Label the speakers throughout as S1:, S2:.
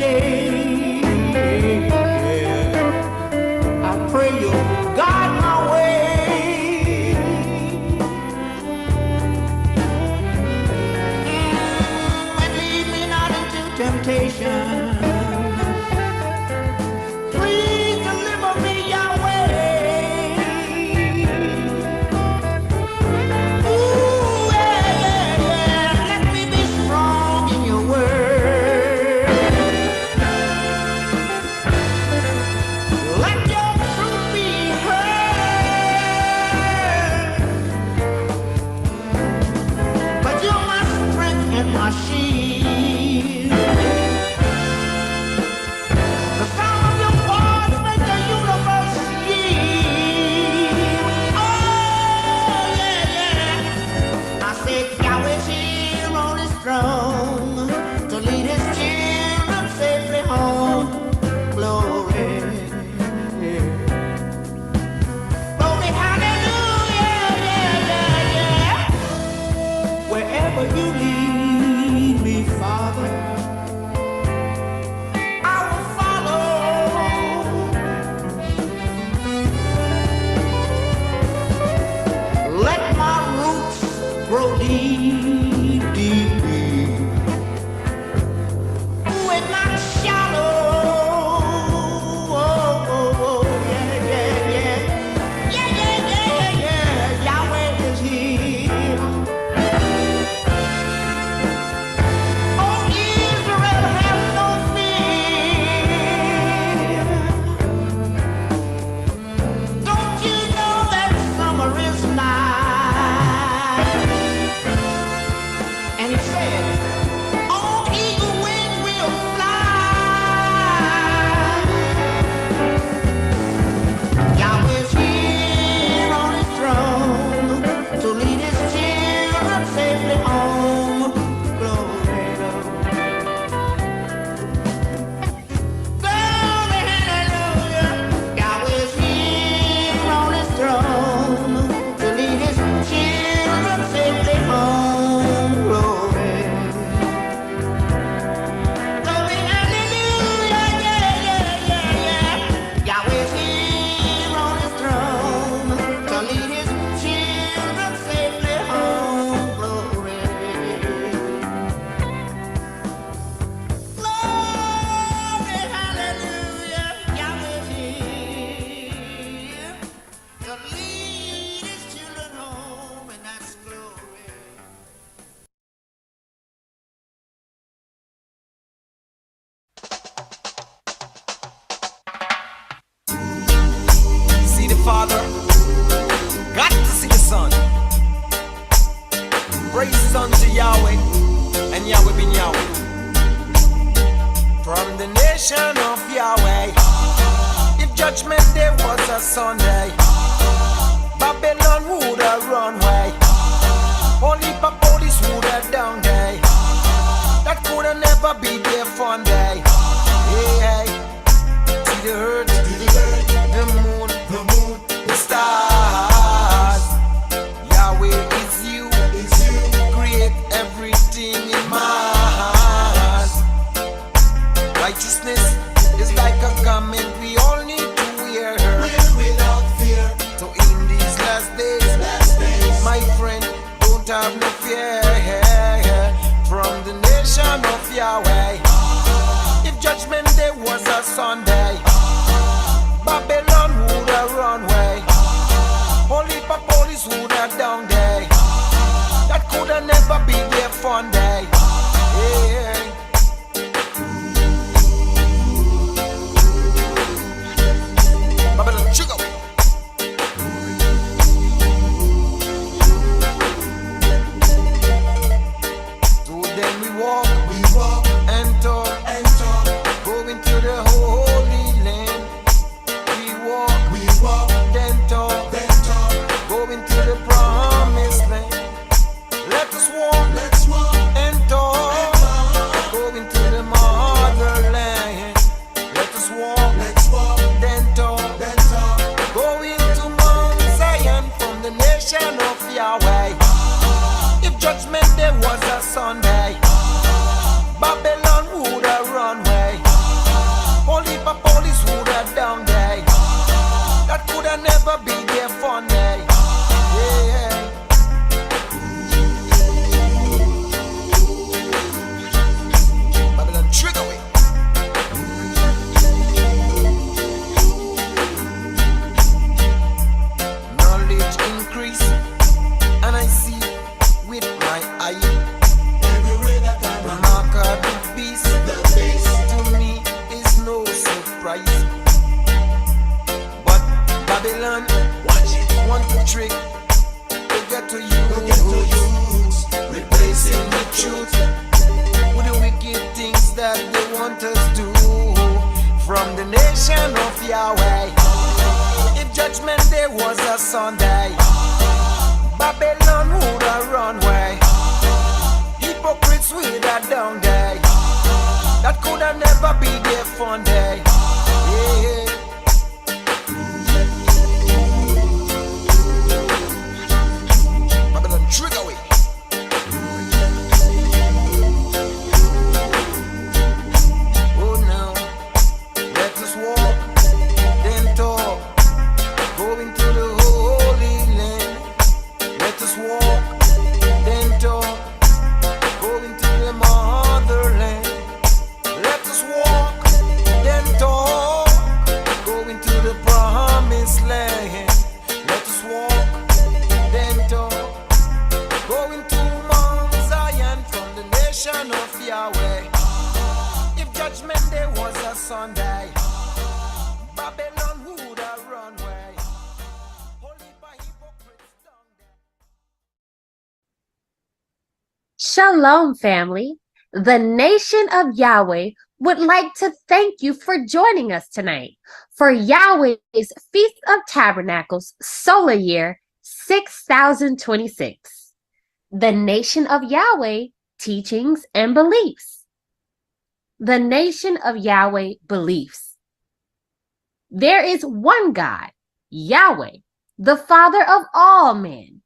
S1: day. I pray you guide my way. And lead me not into temptation. Please deliver me, Yahweh. Ooh, yeah, yeah, yeah. Let me be strong in your word. Let your truth be heard. But you're my strength and my shield. The sound of your voice makes the universe yield. Oh, yeah, yeah. I said Yahweh's here on his throne to lead his children safely home. Glory. Glory, hallelujah, yeah, yeah, yeah. Wherever you lead me, Father, I will follow. Let my roots grow deep, deep, deep. We're not shallow. Oh, oh, oh, yeah, yeah, yeah. Yeah, yeah, yeah, yeah. Yahweh is here. Oh, Israel, have no fear. Don't you know that summer is nigh? And he said, on eagle wings we'll fly. Yahweh's here on his throne to lead his children safely home. Glory, glory, hallelujah. Yahweh's here on his throne to lead his children safely home. Glory, glory, hallelujah. Yeah, yeah, yeah, yeah. Yahweh's here on his throne to lead his children safely home. Glory. Glory, hallelujah. Yahweh's here to lead his children home, and that's glory.
S2: See the Father, got to see the Son. Praises unto Yahweh, and Yahweh been Yahweh. From the nation of Yahweh, if judgment day was a Sunday, Babylon would have run away. Only for police would have down day. That could have never be their fun day. Hey, hey. See the earth, the moon, the stars. Yahweh is you, create everything in Mars. Righteousness is like a garment we all need to wear. Without fear. So in these last days, my friend, don't have no fear. From the nation of Yahweh, if judgment day was a Sunday, Babylon would have run away. Only for police would have down day. That could have never be their fun day. Yeah. Babylon, sugar. So then we walk and talk, going to the Holy never be their fun day. Yeah. Babylon trigger away. Knowledge increase, and I see with my eye. The mark of the beast to me is no surprise. But Babylon want to trick to get to you, replacing the truth with the wicked things that they want us to do. From the nation of Yahweh, if judgment day was a Sunday, Babylon would have run away. Hypocrites with a down day, that could have never be their fun day. Yeah. Babylon trigger away. Oh no, let us walk, then talk, go into the Holy Land. Let us walk, then talk, go into the motherland. Let us walk, then talk, go into the promised land. Let us walk, then talk, go into Mount Zion from the nation of Yahweh. If judgment day was a Sunday, Babylon would have run away. Only by hypocrites down there.
S3: Shalom, family. The nation of Yahweh would like to thank you for joining us tonight for Yahweh's Feast of Tabernacles solar year 6026. The nation of Yahweh teachings and beliefs. The nation of Yahweh beliefs. There is one God, Yahweh, the Father of all men.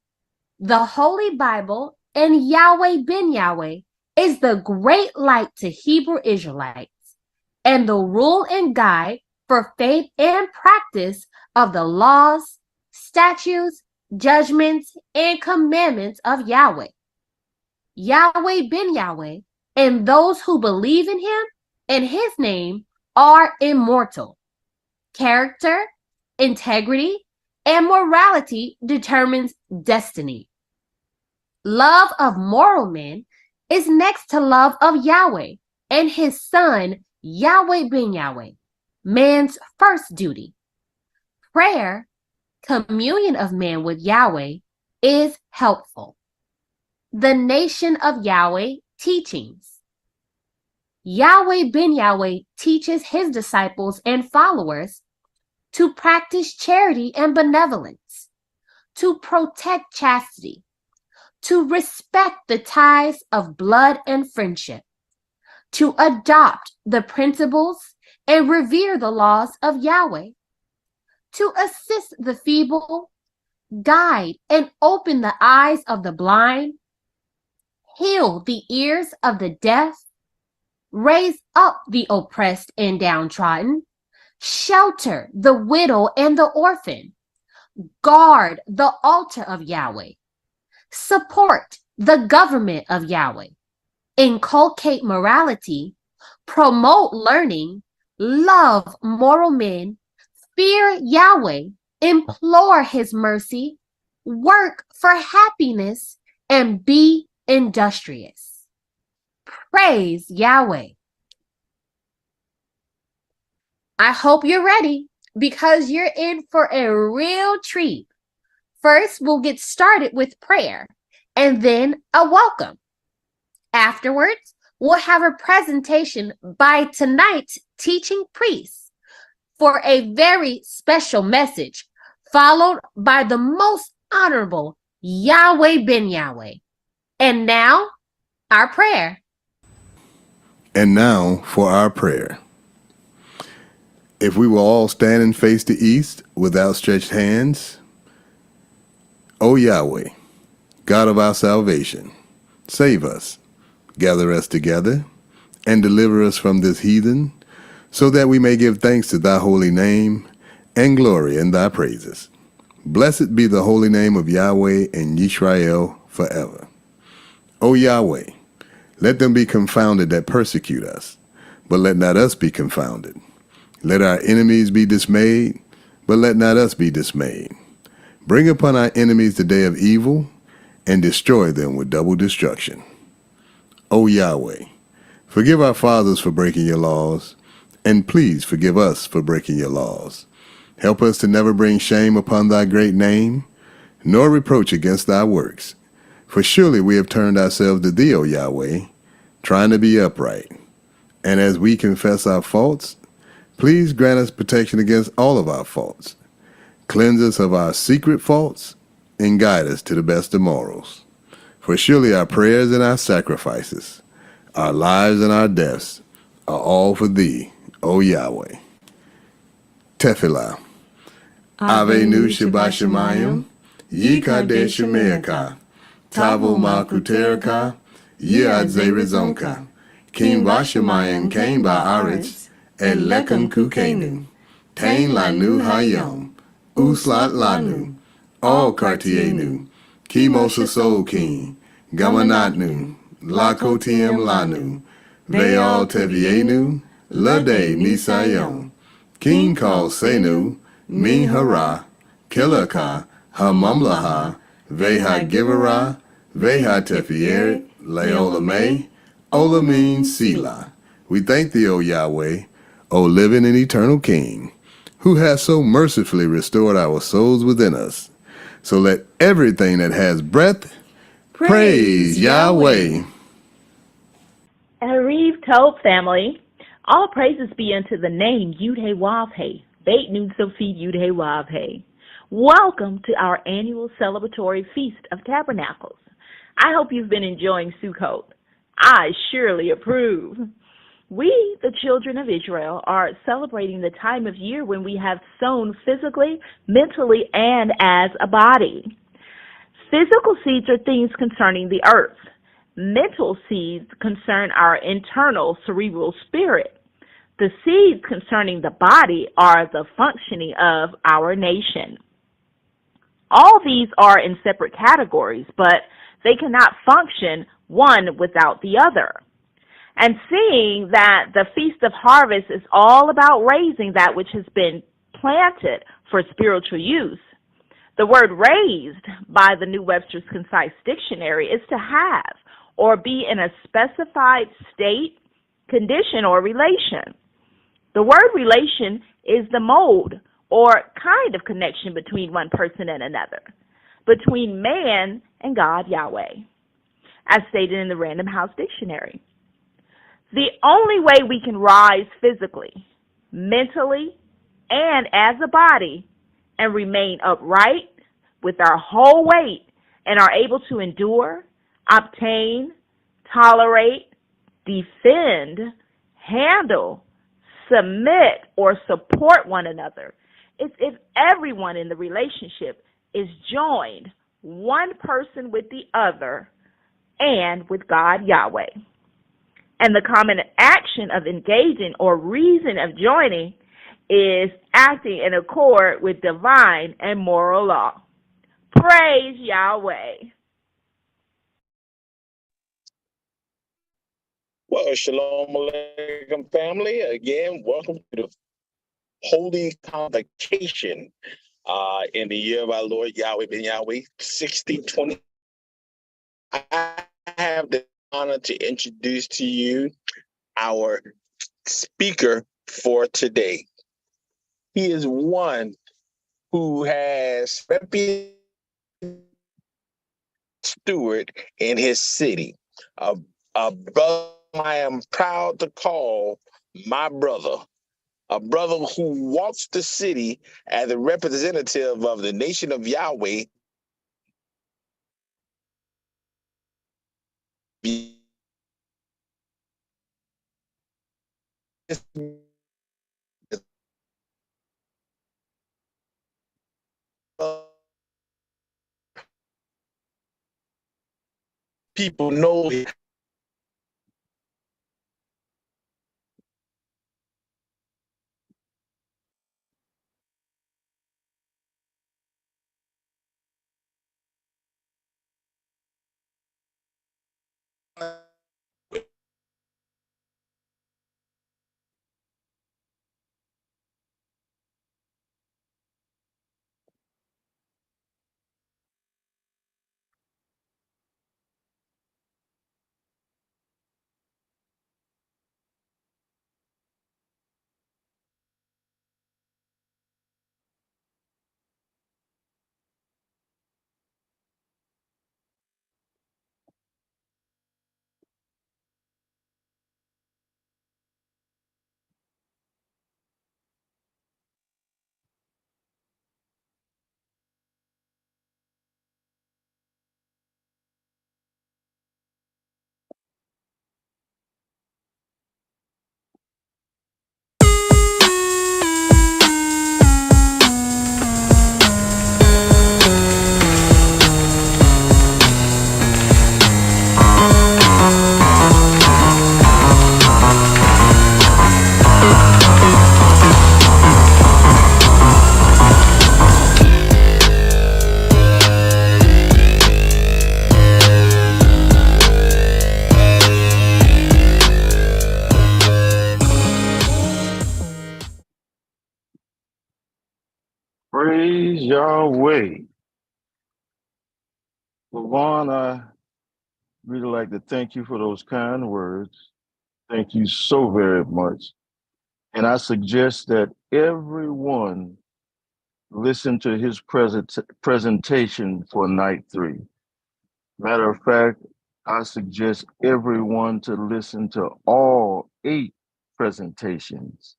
S3: The Holy Bible and Yahweh ben Yahweh is the great light to Hebrew Israelites and the rule and guide for faith and practice of the laws, statutes, judgments, and commandments of Yahweh. Yahweh ben Yahweh and those who believe in him and his name are immortal. Character, integrity, and morality determines destiny. Love of moral men is next to love of Yahweh and his son, Yahweh ben Yahweh, man's first duty. Prayer, communion of man with Yahweh, is helpful. The nation of Yahweh teachings. Yahweh ben Yahweh teaches his disciples and followers to practice charity and benevolence, to protect chastity, to respect the ties of blood and friendship, to adopt the principles and revere the laws of Yahweh, to assist the feeble, guide and open the eyes of the blind, heal the ears of the deaf, raise up the oppressed and downtrodden, shelter the widow and the orphan, guard the altar of Yahweh, support the government of Yahweh, inculcate morality, promote learning, love moral men, fear Yahweh, implore his mercy, work for happiness, and be industrious. Praise Yahweh. I hope you're ready because you're in for a real treat. First, we'll get started with prayer and then a welcome. Afterwards, we'll have a presentation by tonight's teaching priests for a very special message, followed by the most honorable Yahweh ben Yahweh. And now, our prayer.
S4: And now for our prayer. If we will all stand and face the east with outstretched hands, O Yahweh, God of our salvation, save us, gather us together, and deliver us from this heathen, so that we may give thanks to thy holy name and glory in thy praises. Blessed be the holy name of Yahweh and Yisrael forever. O Yahweh, let them be confounded that persecute us, but let not us be confounded. Let our enemies be dismayed, but let not us be dismayed. Bring upon our enemies the day of evil, and destroy them with double destruction. O Yahweh, forgive our fathers for breaking your laws, and please forgive us for breaking your laws. Help us to never bring shame upon thy great name, nor reproach against thy works. For surely we have turned ourselves to thee, O Yahweh, trying to be upright. And as we confess our faults, please grant us protection against all of our faults. Cleanse us of our secret faults, and guide us to the best of morals. For surely our prayers and our sacrifices, our lives and our deaths, are all for thee, O Yahweh. Tefillah. Avenu Shabashamayim, Yikadesh Shemeaka, Tavo Malkuteraka, Yad Zerizonka, Kim Vashamayim Kain Ba'aretz, Et Lekum Kukenu, Tain Lanu Hayom, Uslat Lanu, All Kartienu, Kimosa King, Gamanatnu, Lakotiem Lanu, Veal Tevienu, Lade Nisayom, King Kal Senu, Min Hara, Kilaka, Hamamlaha, Veha Givera, Veha Tefieret, Leolame, Olamin Sila. We thank thee, O Yahweh, O living and eternal King, who has so mercifully restored our souls within us. So let everything that has breath praise Yahweh.
S5: Arif Tov family, all praises be unto the name Yud-He Wav-He, Beit Nun Sofi Yud-He Wav-He. Welcome to our annual celebratory Feast of Tabernacles. I hope you've been enjoying Sukkot. I surely approve. We, the children of Israel, are celebrating the time of year when we have sown physically, mentally, and as a body. Physical seeds are things concerning the earth. Mental seeds concern our internal cerebral spirit. The seeds concerning the body are the functioning of our nation. All these are in separate categories, but they cannot function one without the other. And seeing that the Feast of Harvest is all about raising that which has been planted for spiritual use, the word raised by the New Webster's Concise Dictionary is to have or be in a specified state, condition, or relation. The word relation is the mode or kind of connection between one person and another, between man and God Yahweh, as stated in the Random House Dictionary. The only way we can rise physically, mentally, and as a body and remain upright with our whole weight and are able to endure, obtain, tolerate, defend, handle, submit, or support one another is if everyone in the relationship is joined, one person with the other, and with God Yahweh. And the common action of engaging or reason of joining is acting in accord with divine and moral law. Praise Yahweh.
S6: Well, shalom alaikum, family. Again, welcome to the Holy Convocation in the year of our Lord Yahweh ben Yahweh 1620. I have the honor to introduce to you our speaker for today. He is one who has reputed steward in his city, a brother I am proud to call my brother, a brother who walks the city as a representative of the nation of Yahweh. People know
S7: Praise Yahweh. Levon, I really like to thank you for those kind words. Thank you so very much. And I suggest that everyone listen to his presentation for night 3. Matter of fact, I suggest everyone to listen to all 8 presentations.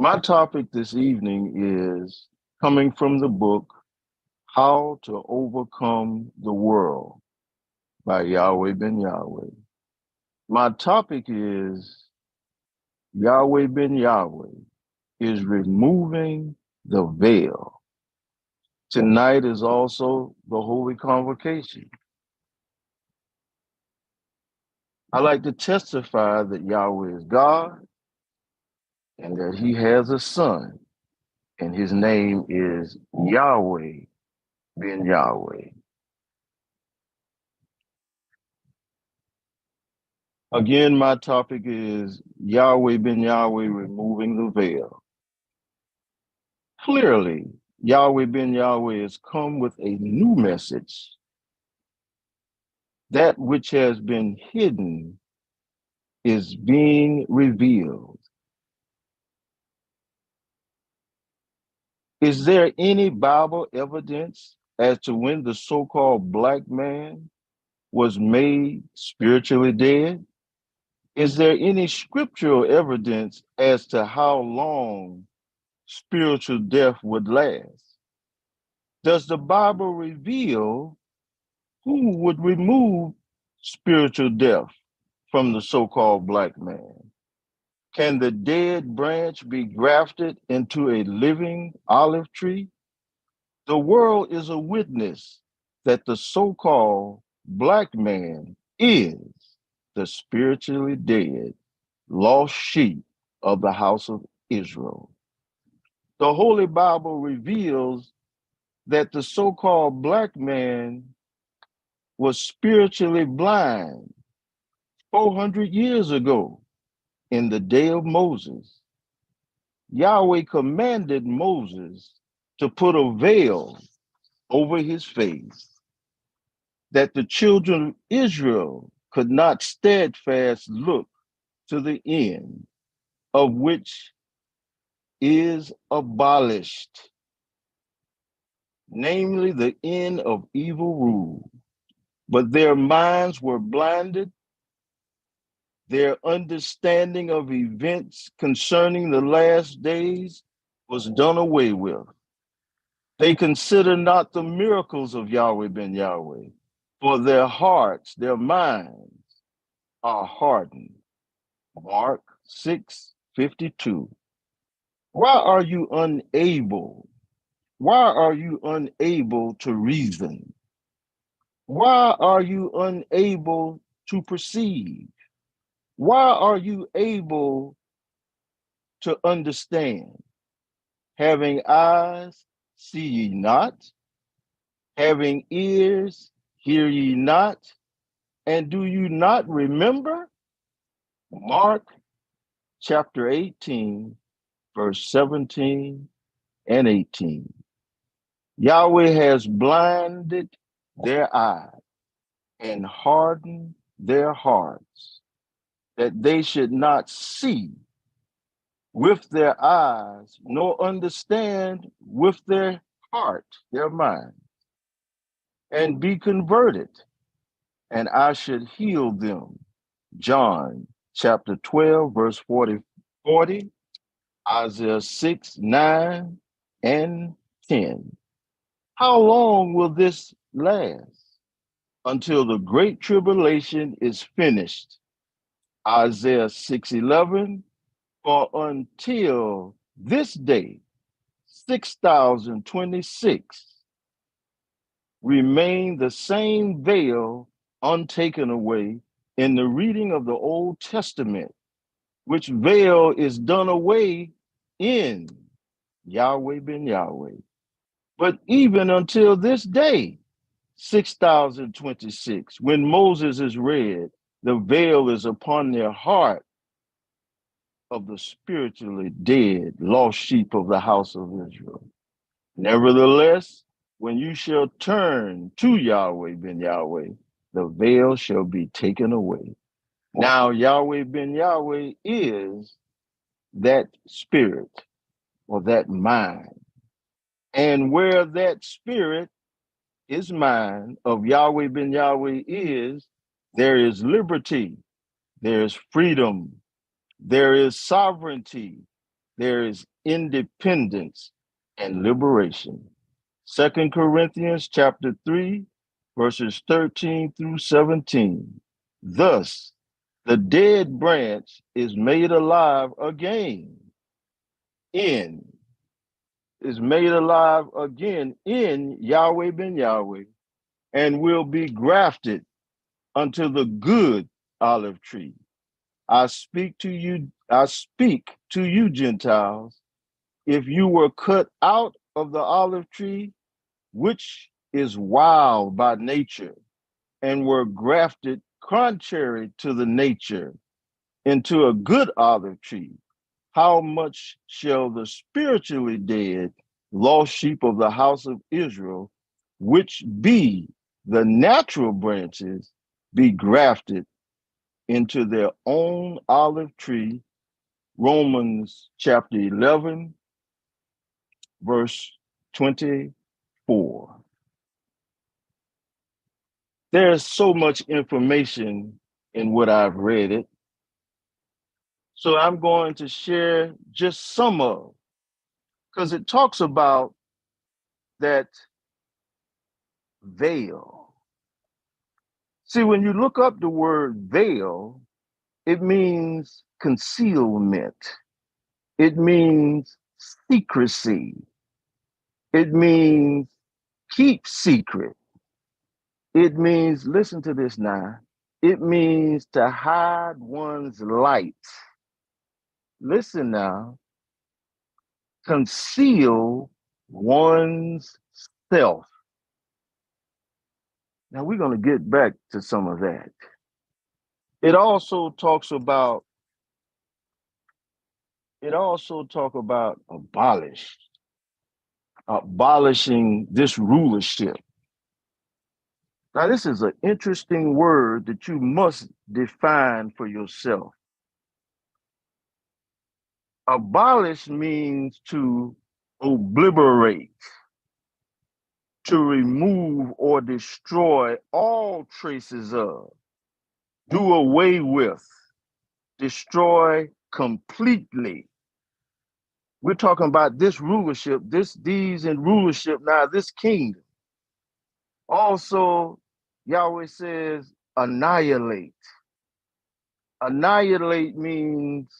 S7: My topic this evening is coming from the book How to Overcome the World by Yahweh Ben Yahweh. My topic is Yahweh Ben Yahweh is removing the veil. Tonight is also the Holy Convocation. I like to testify that Yahweh is God and that he has a son, and his name is Yahweh Ben Yahweh. Again, my topic is Yahweh Ben Yahweh removing the veil. Clearly, Yahweh Ben Yahweh has come with a new message. That which has been hidden is being revealed. Is there any Bible evidence as to when the so-called black man was made spiritually dead? Is there any scriptural evidence as to how long spiritual death would last? Does the Bible reveal who would remove spiritual death from the so-called black man? Can the dead branch be grafted into a living olive tree? The world is a witness that the so-called black man is the spiritually dead, lost sheep of the house of Israel. The Holy Bible reveals that the so-called black man was spiritually blind 400 years ago in the day of Moses. Yahweh commanded Moses to put a veil over his face that the children of Israel could not steadfast look to the end of which is abolished, namely the end of evil rule. But their minds were blinded, their understanding of events concerning the last days was done away with. They consider not the miracles of Yahweh Ben Yahweh, for their hearts, their minds are hardened. Mark 6:52. Why are you unable? Why are you unable to reason? Why are you unable to perceive? Why are you able to understand? Having eyes, see ye not? Having ears, hear ye not, and do you not remember? Mark chapter 18, verse 17 and 18. Yahweh has blinded their eyes and hardened their hearts, that they should not see with their eyes, nor understand with their heart, their mind, and be converted, and I should heal them. John chapter 12, verse 40, Isaiah 6, 9, and 10. How long will this last? Until the great tribulation is finished. Isaiah 6:11, for until this day, 6026 remain the same veil untaken away in the reading of the Old Testament, which veil is done away in Yahweh ben Yahweh. But even until this day, 6026, when Moses is read, the veil is upon their heart of the spiritually dead, lost sheep of the house of Israel. Nevertheless, when you shall turn to Yahweh ben Yahweh, the veil shall be taken away. Now, Yahweh ben Yahweh is that spirit or that mind. And where that spirit is mind of Yahweh ben Yahweh is, there is liberty, there is freedom, there is sovereignty, there is independence and liberation. 2 Corinthians chapter 3, verses 13 through 17. Thus, the dead branch is made alive again in Yahweh ben Yahweh, and will be grafted unto the good olive tree. I speak to you, Gentiles, if you were cut out of the olive tree, which is wild by nature, and were grafted contrary to the nature into a good olive tree, how much shall the spiritually dead, lost sheep of the house of Israel, which be the natural branches, be grafted into their own olive tree? Romans chapter 11, verse 24. There's so much information in what I've read it. So I'm going to share just some of, because it talks about that veil. See, when you look up the word veil, it means concealment. It means secrecy. It means keep secret. It means, listen to this now, it means to hide one's light. Listen now, conceal one's self. Now we're going to get back to some of that. It also talks about abolishing this rulership. Now, this is an interesting word that you must define for yourself. Abolish means to obliterate, to remove or destroy all traces of, do away with, destroy completely. We're talking about this rulership, these in rulership now, this kingdom. Also, Yahweh says annihilate. Annihilate means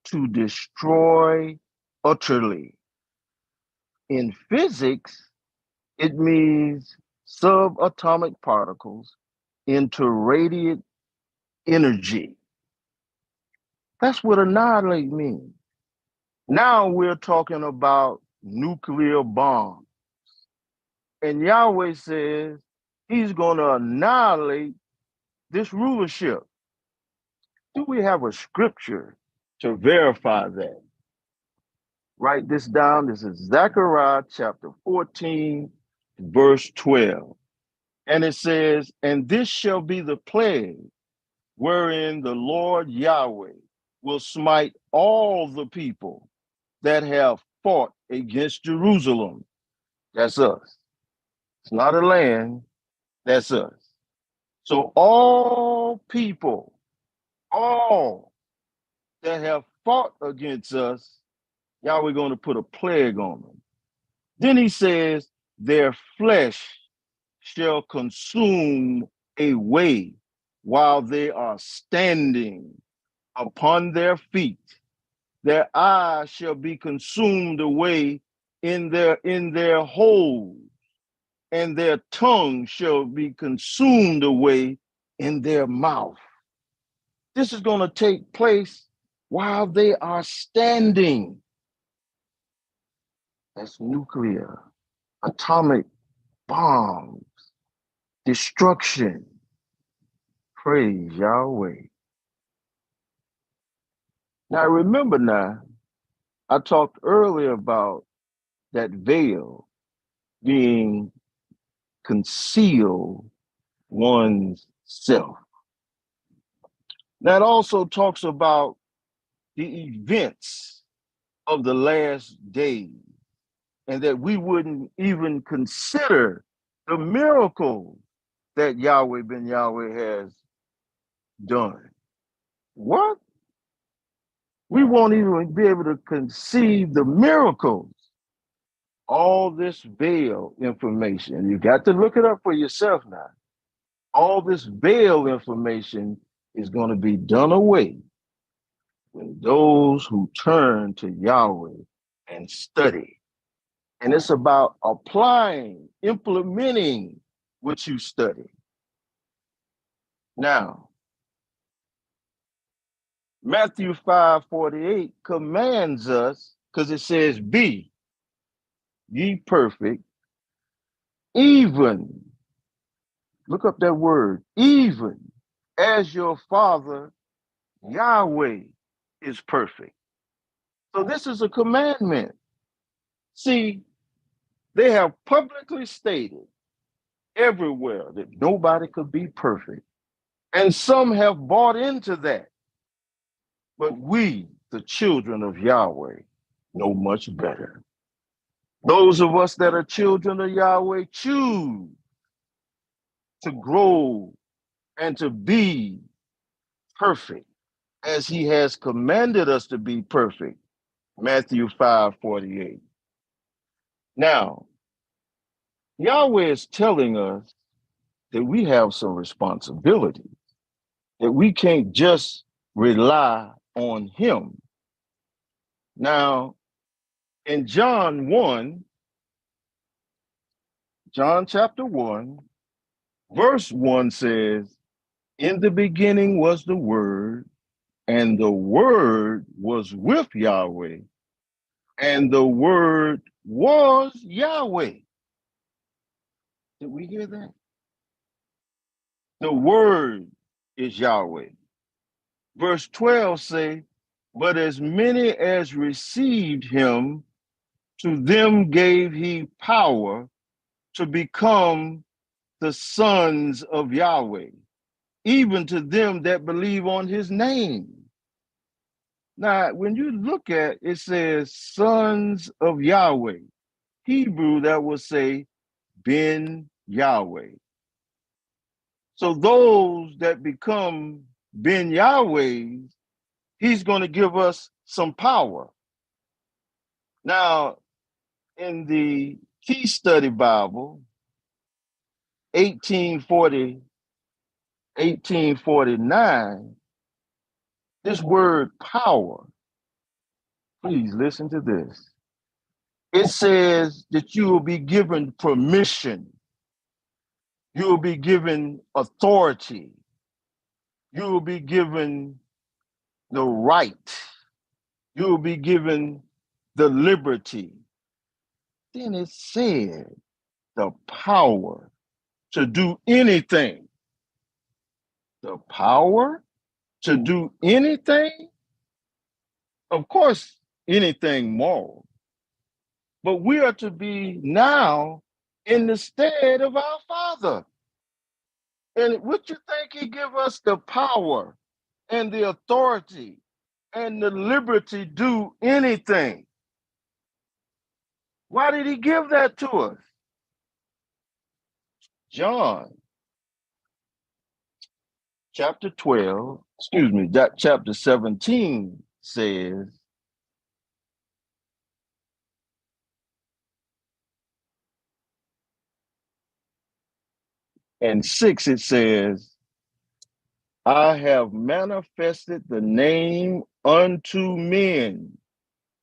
S7: to destroy utterly. In physics, it means subatomic particles into radiant energy. That's what annihilate means. Now we're talking about nuclear bombs. And Yahweh says he's going to annihilate this rulership. Do we have a scripture to verify that? Write this down. This is Zechariah chapter 14, verse 12. And it says, and this shall be the plague wherein the Lord Yahweh will smite all the people that have fought against Jerusalem. That's us. It's not a land, that's us. So all people, all that have fought against us, Yahweh going to put a plague on them. Then he says, their flesh shall consume away while they are standing upon their feet. Their eyes shall be consumed away in their holes, and their tongue shall be consumed away in their mouth. This is going to take place while they are standing. That's nuclear, atomic bombs, destruction. Praise Yahweh. Now remember now, I talked earlier about that veil being conceal one's self. That also talks about the events of the last days, and that we wouldn't even consider the miracles that Yahweh ben Yahweh has done. What? We won't even be able to conceive the miracles. All this veil information, you got to look it up for yourself now. All this veil information is going to be done away when those who turn to Yahweh and study. And it's about applying, implementing what you study. Now, Matthew 5:48 commands us, because it says, be ye perfect, even, look up that word, even as your Father Yahweh is perfect. So this is a commandment. See, they have publicly stated everywhere that nobody could be perfect. And some have bought into that. But we, the children of Yahweh, know much better. Those of us that are children of Yahweh choose to grow and to be perfect as he has commanded us to be perfect. Matthew 5:48. Now, Yahweh is telling us that we have some responsibility, that we can't just rely on him. Now, in John chapter 1, verse 1 says, in the beginning was the Word, and the Word was with Yahweh, and the Word was Yahweh. Did we hear that? The Word is Yahweh. Verse 12 say, but as many as received him, to them gave he power to become the sons of Yahweh, even to them that believe on his name. Now, when you look at it, says sons of Yahweh. Hebrew, that will say Ben Yahweh. So those that become Ben Yahweh, he's going to give us some power. Now, in the Key Study Bible, 1849, this word power, please listen to this. It says that you will be given permission. You will be given authority. You will be given the right. You will be given the liberty. Then it said the power to do anything. The power to do anything? Of course, anything moral. But we are to be now in the stead of our Father. And would you think he give us the power and the authority and the liberty to do anything? Why did he give that to us? John chapter 12, chapter 17 says, and 6 it says, I have manifested the name unto men,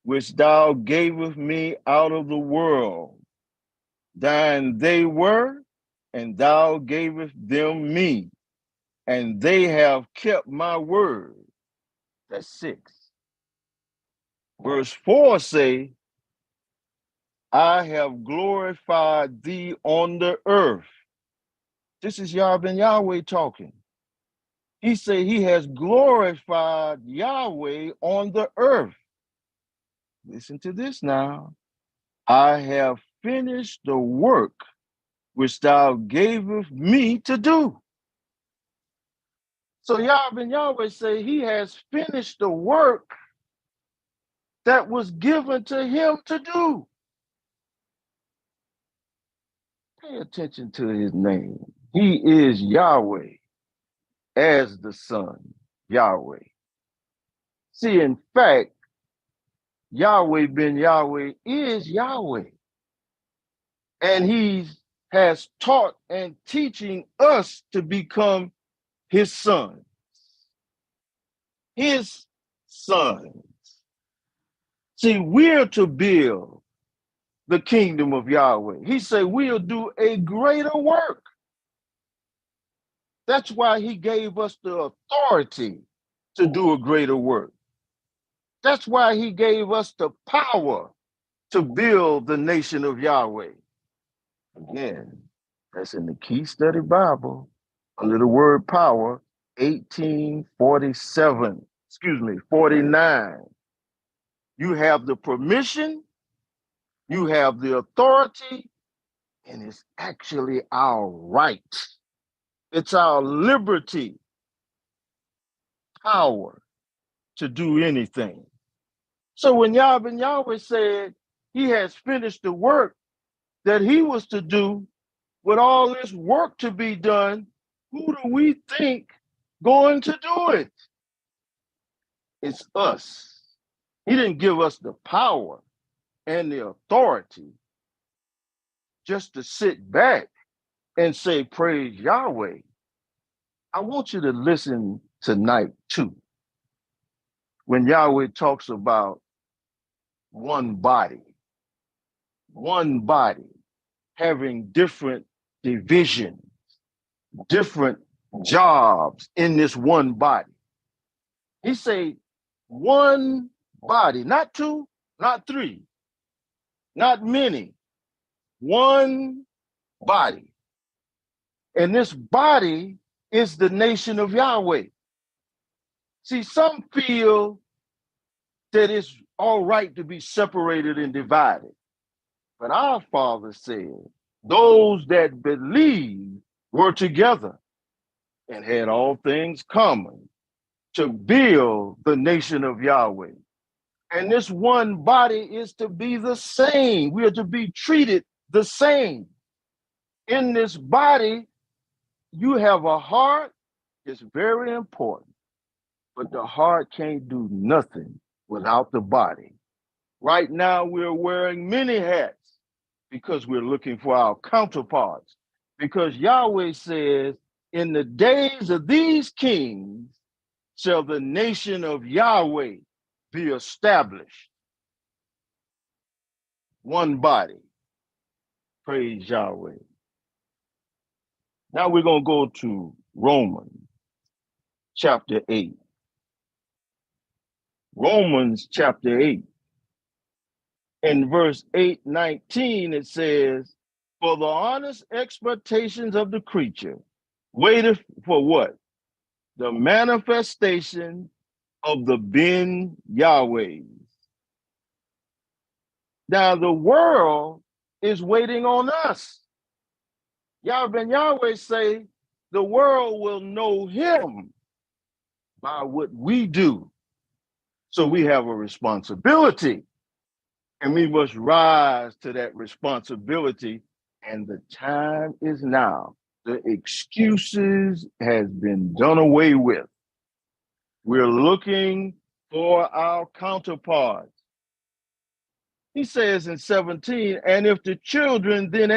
S7: which thou gavest me out of the world. Thine they were, and thou gavest them me, and they have kept my word. That's 6. Verse 4 say, I have glorified thee on the earth. This is Yahweh talking. He said he has glorified Yahweh on the earth. Listen to this now. I have finished the work which thou gavest me to do. So Yahweh say he has finished the work that was given to him to do. Pay attention to his name. He is Yahweh as the Son, Yahweh. See, in fact, Yahweh ben Yahweh is Yahweh. And he has taught and teaching us to become his son. His sons. See, we're to build the kingdom of Yahweh. He said we'll do a greater work. That's why he gave us the authority to do a greater work. That's why he gave us the power to build the nation of Yahweh. Again, that's in the Key Study Bible under the word power, 49. You have the permission, you have the authority, and it's actually our right. It's our liberty, power to do anything. So when Yahweh said he has finished the work that he was to do, with all this work to be done, who do we think going to do it? It's us. He didn't give us the power and the authority just to sit back and say, praise Yahweh. I want you to listen tonight too. When Yahweh talks about one body having different divisions, different jobs in this one body. He say one body, not two, not three, not many, one body. And this body is the nation of Yahweh. See, some feel that it's all right to be separated and divided. But our Father said, those that believe were together and had all things common to build the nation of Yahweh. And this one body is to be the same. We are to be treated the same. In this body, you have a heart. It's very important. But the heart can't do nothing without the body. Right now, we're wearing many hats because we're looking for our counterparts. Because Yahweh says, in the days of these kings shall the nation of Yahweh be established. One body. Praise Yahweh. Now we're going to go to Romans chapter 8. Romans chapter 8. In verse 8:19, it says, For the honest expectations of the creature waited for what? The manifestation of the Ben Yahweh. Now the world is waiting on us. Yahweh Ben Yahweh say the world will know him by what we do. So we have a responsibility, and we must rise to that responsibility. And the time is now. The excuses has been done away with. We're looking for our counterparts. He says in 17, and if the children then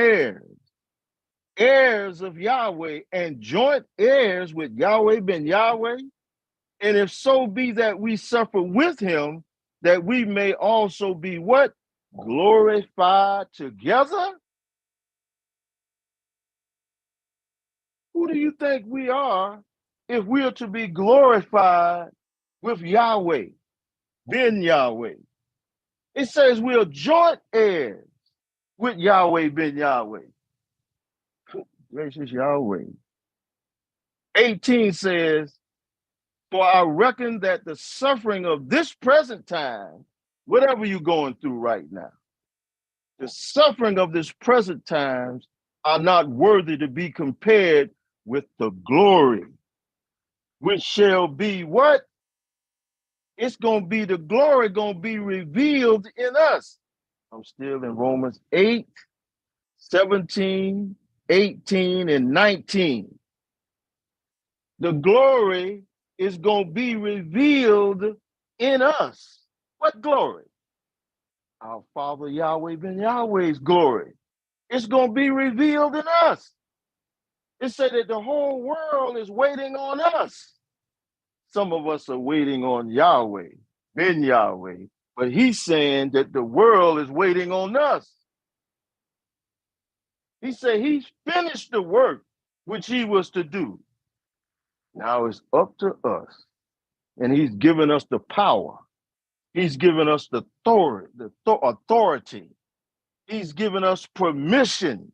S7: heirs of Yahweh and joint heirs with Yahweh Ben Yahweh, and if so be that we suffer with him, that we may also be what? Glorified together? Who do you think we are if we are to be glorified with Yahweh, Ben Yahweh? It says we are joint heirs with Yahweh Ben Yahweh. Gracious Yahweh. 18 says, for I reckon that the suffering of this present time, whatever you're going through right now, the suffering of this present times are not worthy to be compared with the glory, which shall be what? It's going to be the glory going to be revealed in us. I'm still in Romans 8, 17, 18, and 19. The glory is going to be revealed in us. What glory? Our Father Yahweh Ben Yahweh's glory. It's going to be revealed in us. It said that the whole world is waiting on us. Some of us are waiting on Yahweh, Ben Yahweh, but he's saying that the world is waiting on us. He said he's finished the work which he was to do. Now it's up to us. And he's given us the power. He's given us the authority. He's given us permission.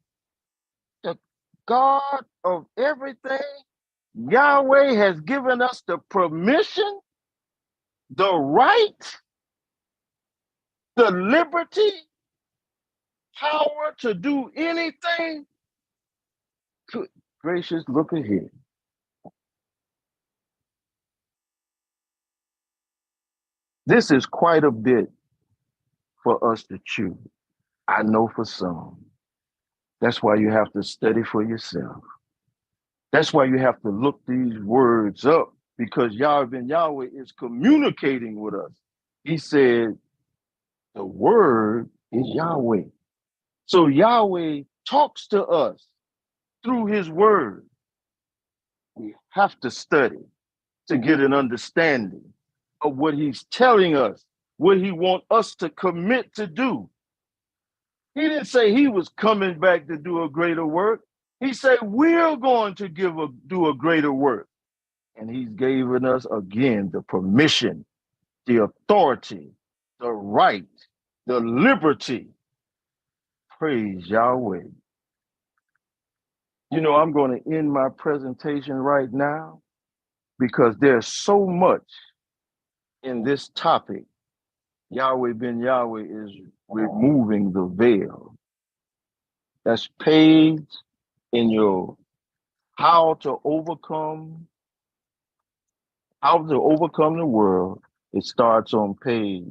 S7: The God of everything, Yahweh has given us the permission, the right, the liberty, power to do anything. Good gracious, look ahead. This is quite a bit for us to chew. I know for some. That's why you have to study for yourself. That's why you have to look these words up, because Yahweh Ben Yahweh is communicating with us. He said, the word is Yahweh. So Yahweh talks to us through his word. We have to study to get an understanding of what he's telling us, what he wants us to commit to do. He didn't say he was coming back to do a greater work. He said we're going to do a greater work. And he's given us again the permission, the authority, the right, the liberty. Praise Yahweh. You know, I'm going to end my presentation right now because there's so much in this topic. Yahweh Ben Yahweh is removing the veil. That's page in your how to overcome the world. It starts on page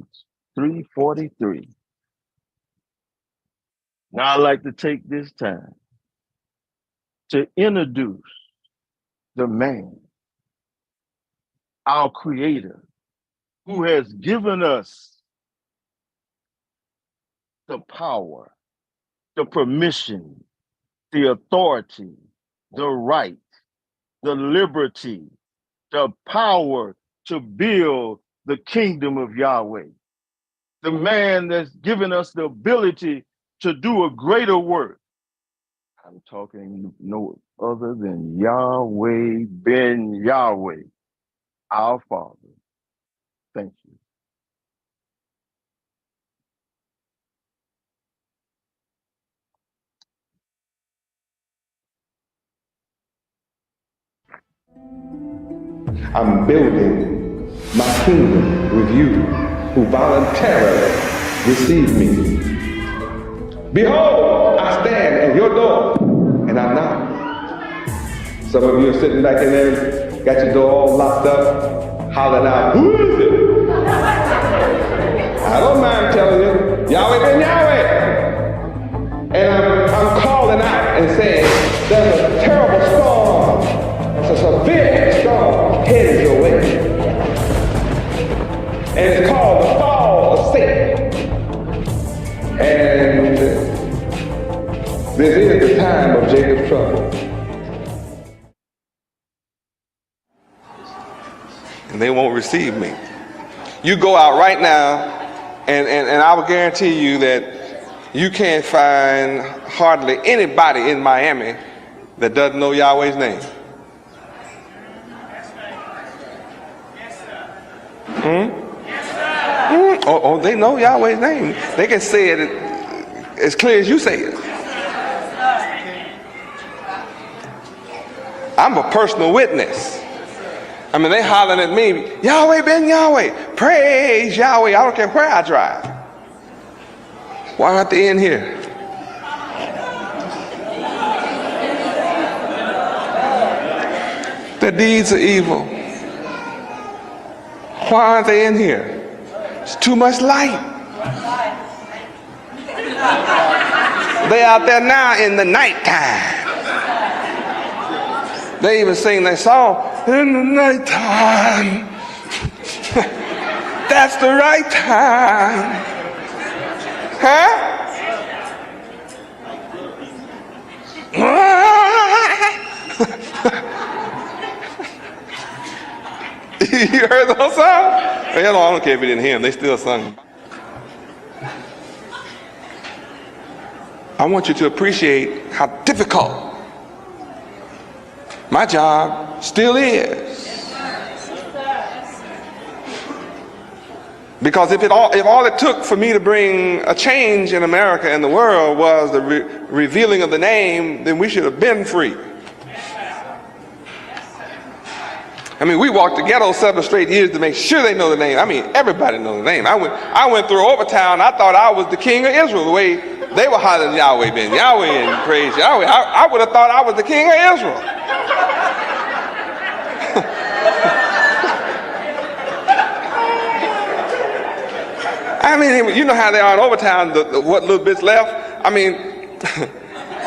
S7: 343. Now I'd like to take this time to introduce the man, our creator, who has given us the power, the permission, the authority, the right, the liberty, the power to build the kingdom of Yahweh. The man that's given us the ability to do a greater work. I'm talking no other than Yahweh Ben Yahweh, our Father. Thank you.
S8: I'm building my kingdom with you who voluntarily receive me. Behold, I stand at your door and I knock. Some of you are sitting back in there, got your door all locked up, hollering out, who is it? I don't mind telling you, Yahweh ben Yahweh. And I'm calling out and saying, there's a terrible storm, it's a severe storm headed your way. And it's called the fall of Satan. And this is the time of Jacob's trouble.
S9: And they won't receive me. You go out right now, and I will guarantee you that you can't find hardly anybody in Miami that doesn't know Yahweh's name. Oh, they know Yahweh's name. They can say it as clear as you say it. I'm a personal witness. I mean, they hollering at me, Yahweh ben Yahweh, praise Yahweh. I don't care where I drive. Why not the end here? Their deeds are evil. Why aren't they in here? It's too much light. They out there now in the nighttime. They even sing that song, in the nighttime. That's the right time. Huh? You heard those songs? Well, I don't care if you didn't hear them. They still sung. I want you to appreciate how difficult my job still is. Because if all it took for me to bring a change in America and the world was the revealing of the name, then we should have been free. I mean, we walked the ghetto 7 straight years to make sure they know the name. I mean, everybody knows the name. I went through Overtown. I thought I was the king of Israel, the way they were hollering Yahweh ben Yahweh and praise Yahweh. I would have thought I was the king of Israel. I mean, you know how they are in Overtown, what little bits left? I mean,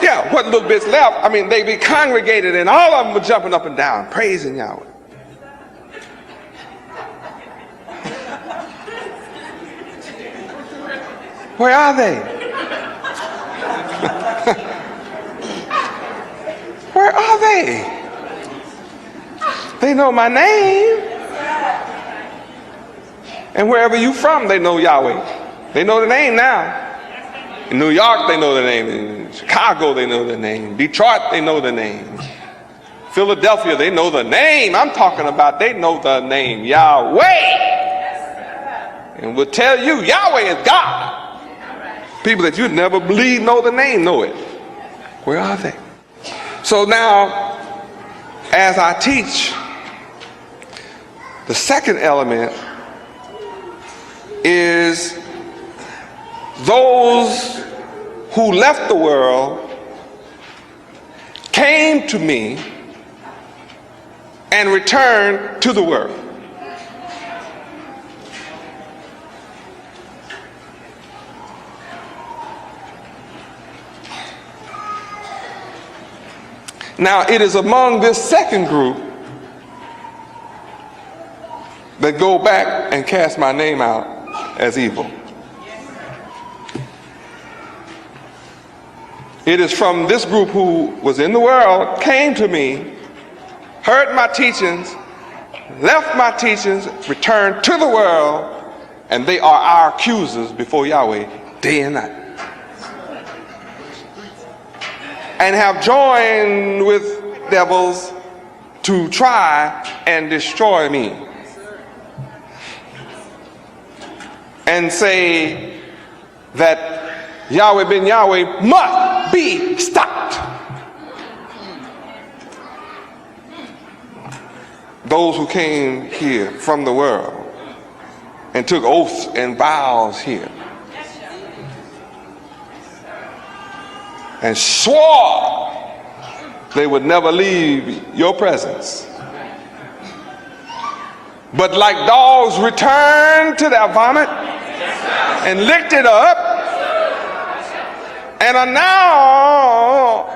S9: yeah, what little bits left, I mean, they be congregated and all of them were jumping up and down, praising Yahweh. Where are they? Where are they? They know my name. And wherever you from, they know Yahweh. They know the name now. In New York, they know the name. In Chicago, they know the name. Detroit, they know the name. Philadelphia, they know the name. I'm talking about they know the name Yahweh. And will tell you Yahweh is God. People that you'd never believe know the name know it. Where are they? So now, as I teach, the second element is those who left the world came to me and returned to the world. Now, it is among this second group that go back and cast my name out as evil. It is from this group who was in the world, came to me, heard my teachings, left my teachings, returned to the world, and they are our accusers before Yahweh day and night. And have joined with devils to try and destroy me. And say that Yahweh ben Yahweh must be stopped. those who came here from the world and took oaths and vows here and swore they would never leave your presence, but like dogs returned to their vomit and licked it up and are now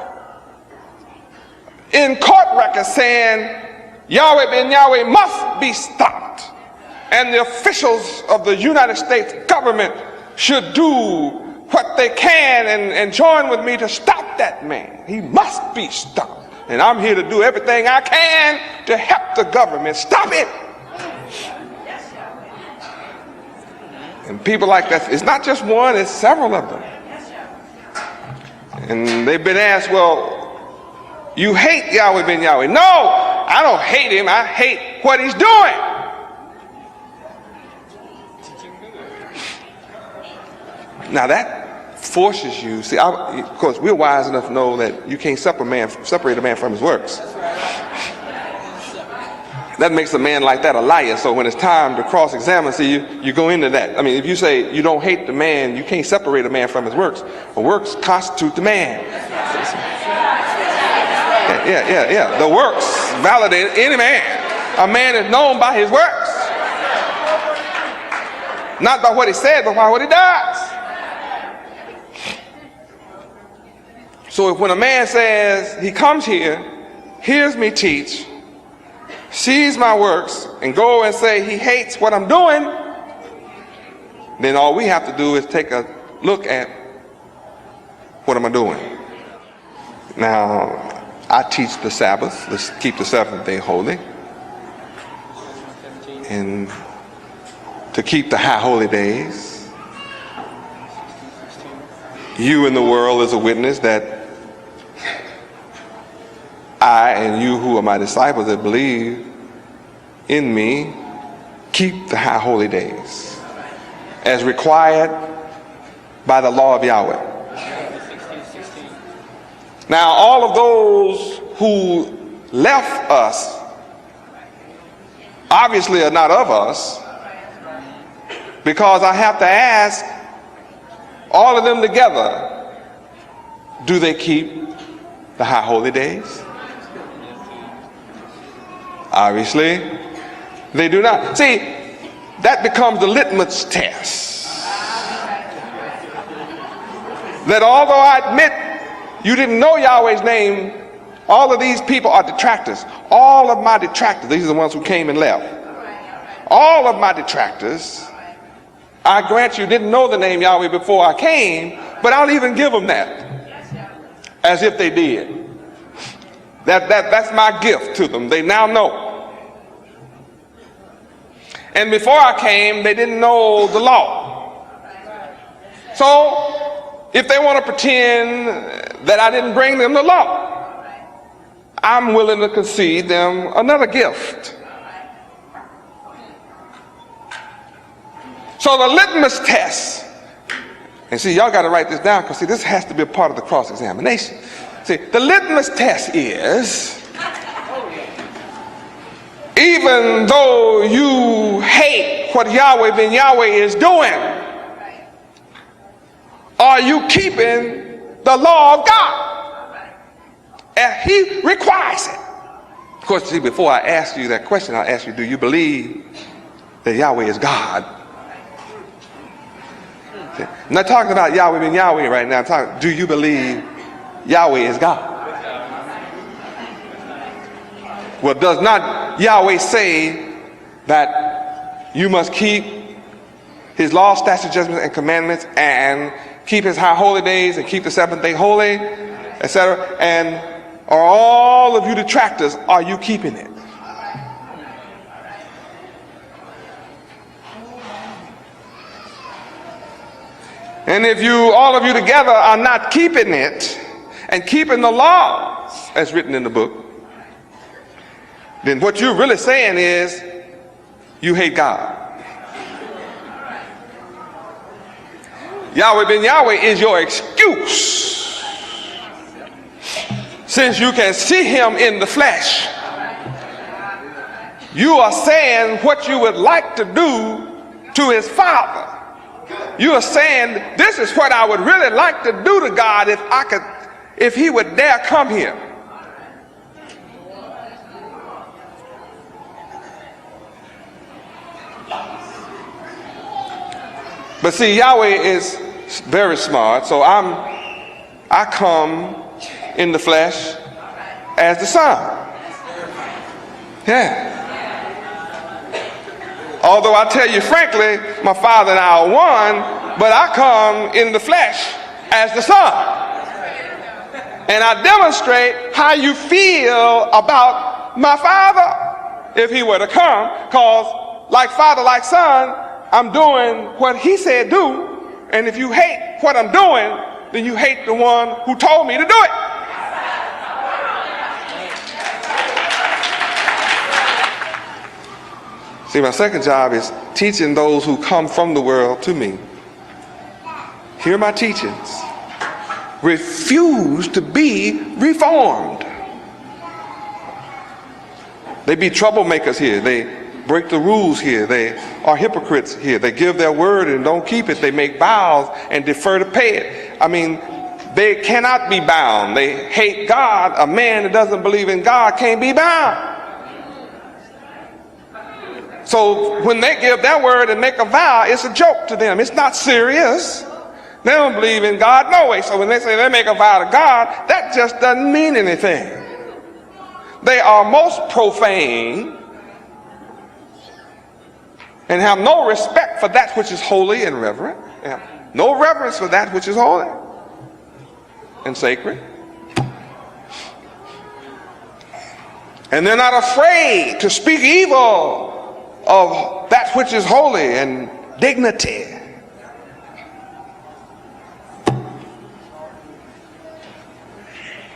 S9: in court records saying Yahweh ben Yahweh must be stopped, and the officials of the United States government should do what they can and join with me to stop that man. He must be stopped. And I'm here to do everything I can to help the government stop it. And people like that, it's not just one, it's several of them. And they've been asked, well, you hate Yahweh ben Yahweh. No, I don't hate him. I hate what he's doing. Now that forces you, see, of course, we're wise enough to know that you can't separate a man from his works. That makes a man like that a liar. So when it's time to cross-examine, see, you go into that. I mean, if you say you don't hate the man, you can't separate a man from his works. The works constitute the man. Yeah. The works validate any man. A man is known by his works. Not by what he said, but by what he does. So if when a man says, he comes here, hears me teach, sees my works, and go and say he hates what I'm doing, then all we have to do is take a look at what am I doing. Now, I teach the Sabbath. Let's keep the seventh day holy. And to keep the high holy days. You in the world is a witness that I and you who are my disciples that believe in me keep the high holy days as required by the law of Yahweh. Now, all of those who left us obviously are not of us, because I have to ask all of them together, do they keep the high holy days? Obviously, they do not. See, that becomes the litmus test. That although I admit you didn't know Yahweh's name, all of these people are detractors. All of my detractors, these are the ones who came and left. All of my detractors, I grant you, didn't know the name Yahweh before I came, but I'll even give them that, as if they did. That's my gift to them. They now know. And before I came, they didn't know the law. So, if they want to pretend that I didn't bring them the law, I'm willing to concede them another gift. So the litmus test, and see, y'all got to write this down, because see, this has to be a part of the cross-examination. See, the litmus test is, even though you hate what Yahweh ben Yahweh is doing, are you keeping the law of God? And he requires it. Of course, see, before I ask you that question, I'll ask you, do you believe that Yahweh is God? See, I'm not talking about Yahweh ben Yahweh right now. I'm talking, do you believe Yahweh is God? Well, does not Yahweh say that you must keep his law, statutes, judgments, and commandments, and keep his high holy days, and keep the seventh day holy, etc.? And are all of you detractors, are you keeping it? And if you, all of you together, are not keeping it and keeping the laws as written in the book, then what you're really saying is you hate God. Yahweh ben Yahweh is your excuse, since you can see him in the flesh. You are saying what you would like to do to his Father. You are saying, this is what I would really like to do to God if he would dare come here. But see, Yahweh is very smart, so I come in the flesh as the Son. Yeah. Although I tell you frankly, my Father and I are one, but I come in the flesh as the Son. And I demonstrate how you feel about my Father if he were to come, because like Father, like Son, I'm doing what he said do, and if you hate what I'm doing, then you hate the one who told me to do it. See, my second job is teaching those who come from the world to me. Hear my teachings. Refuse to be reformed. They be troublemakers here. They break the rules here. They are hypocrites here. They give their word and don't keep it. They make vows and defer to pay it. I mean, they cannot be bound. They hate God. A man that doesn't believe in God can't be bound. So when they give their word and make a vow, it's a joke to them. It's not serious. They don't believe in God no way. So when they say they make a vow to God, that just doesn't mean anything. They are most profane and have no respect for that which is holy and reverent. They have no reverence for that which is holy and sacred. And they're not afraid to speak evil of that which is holy and dignity.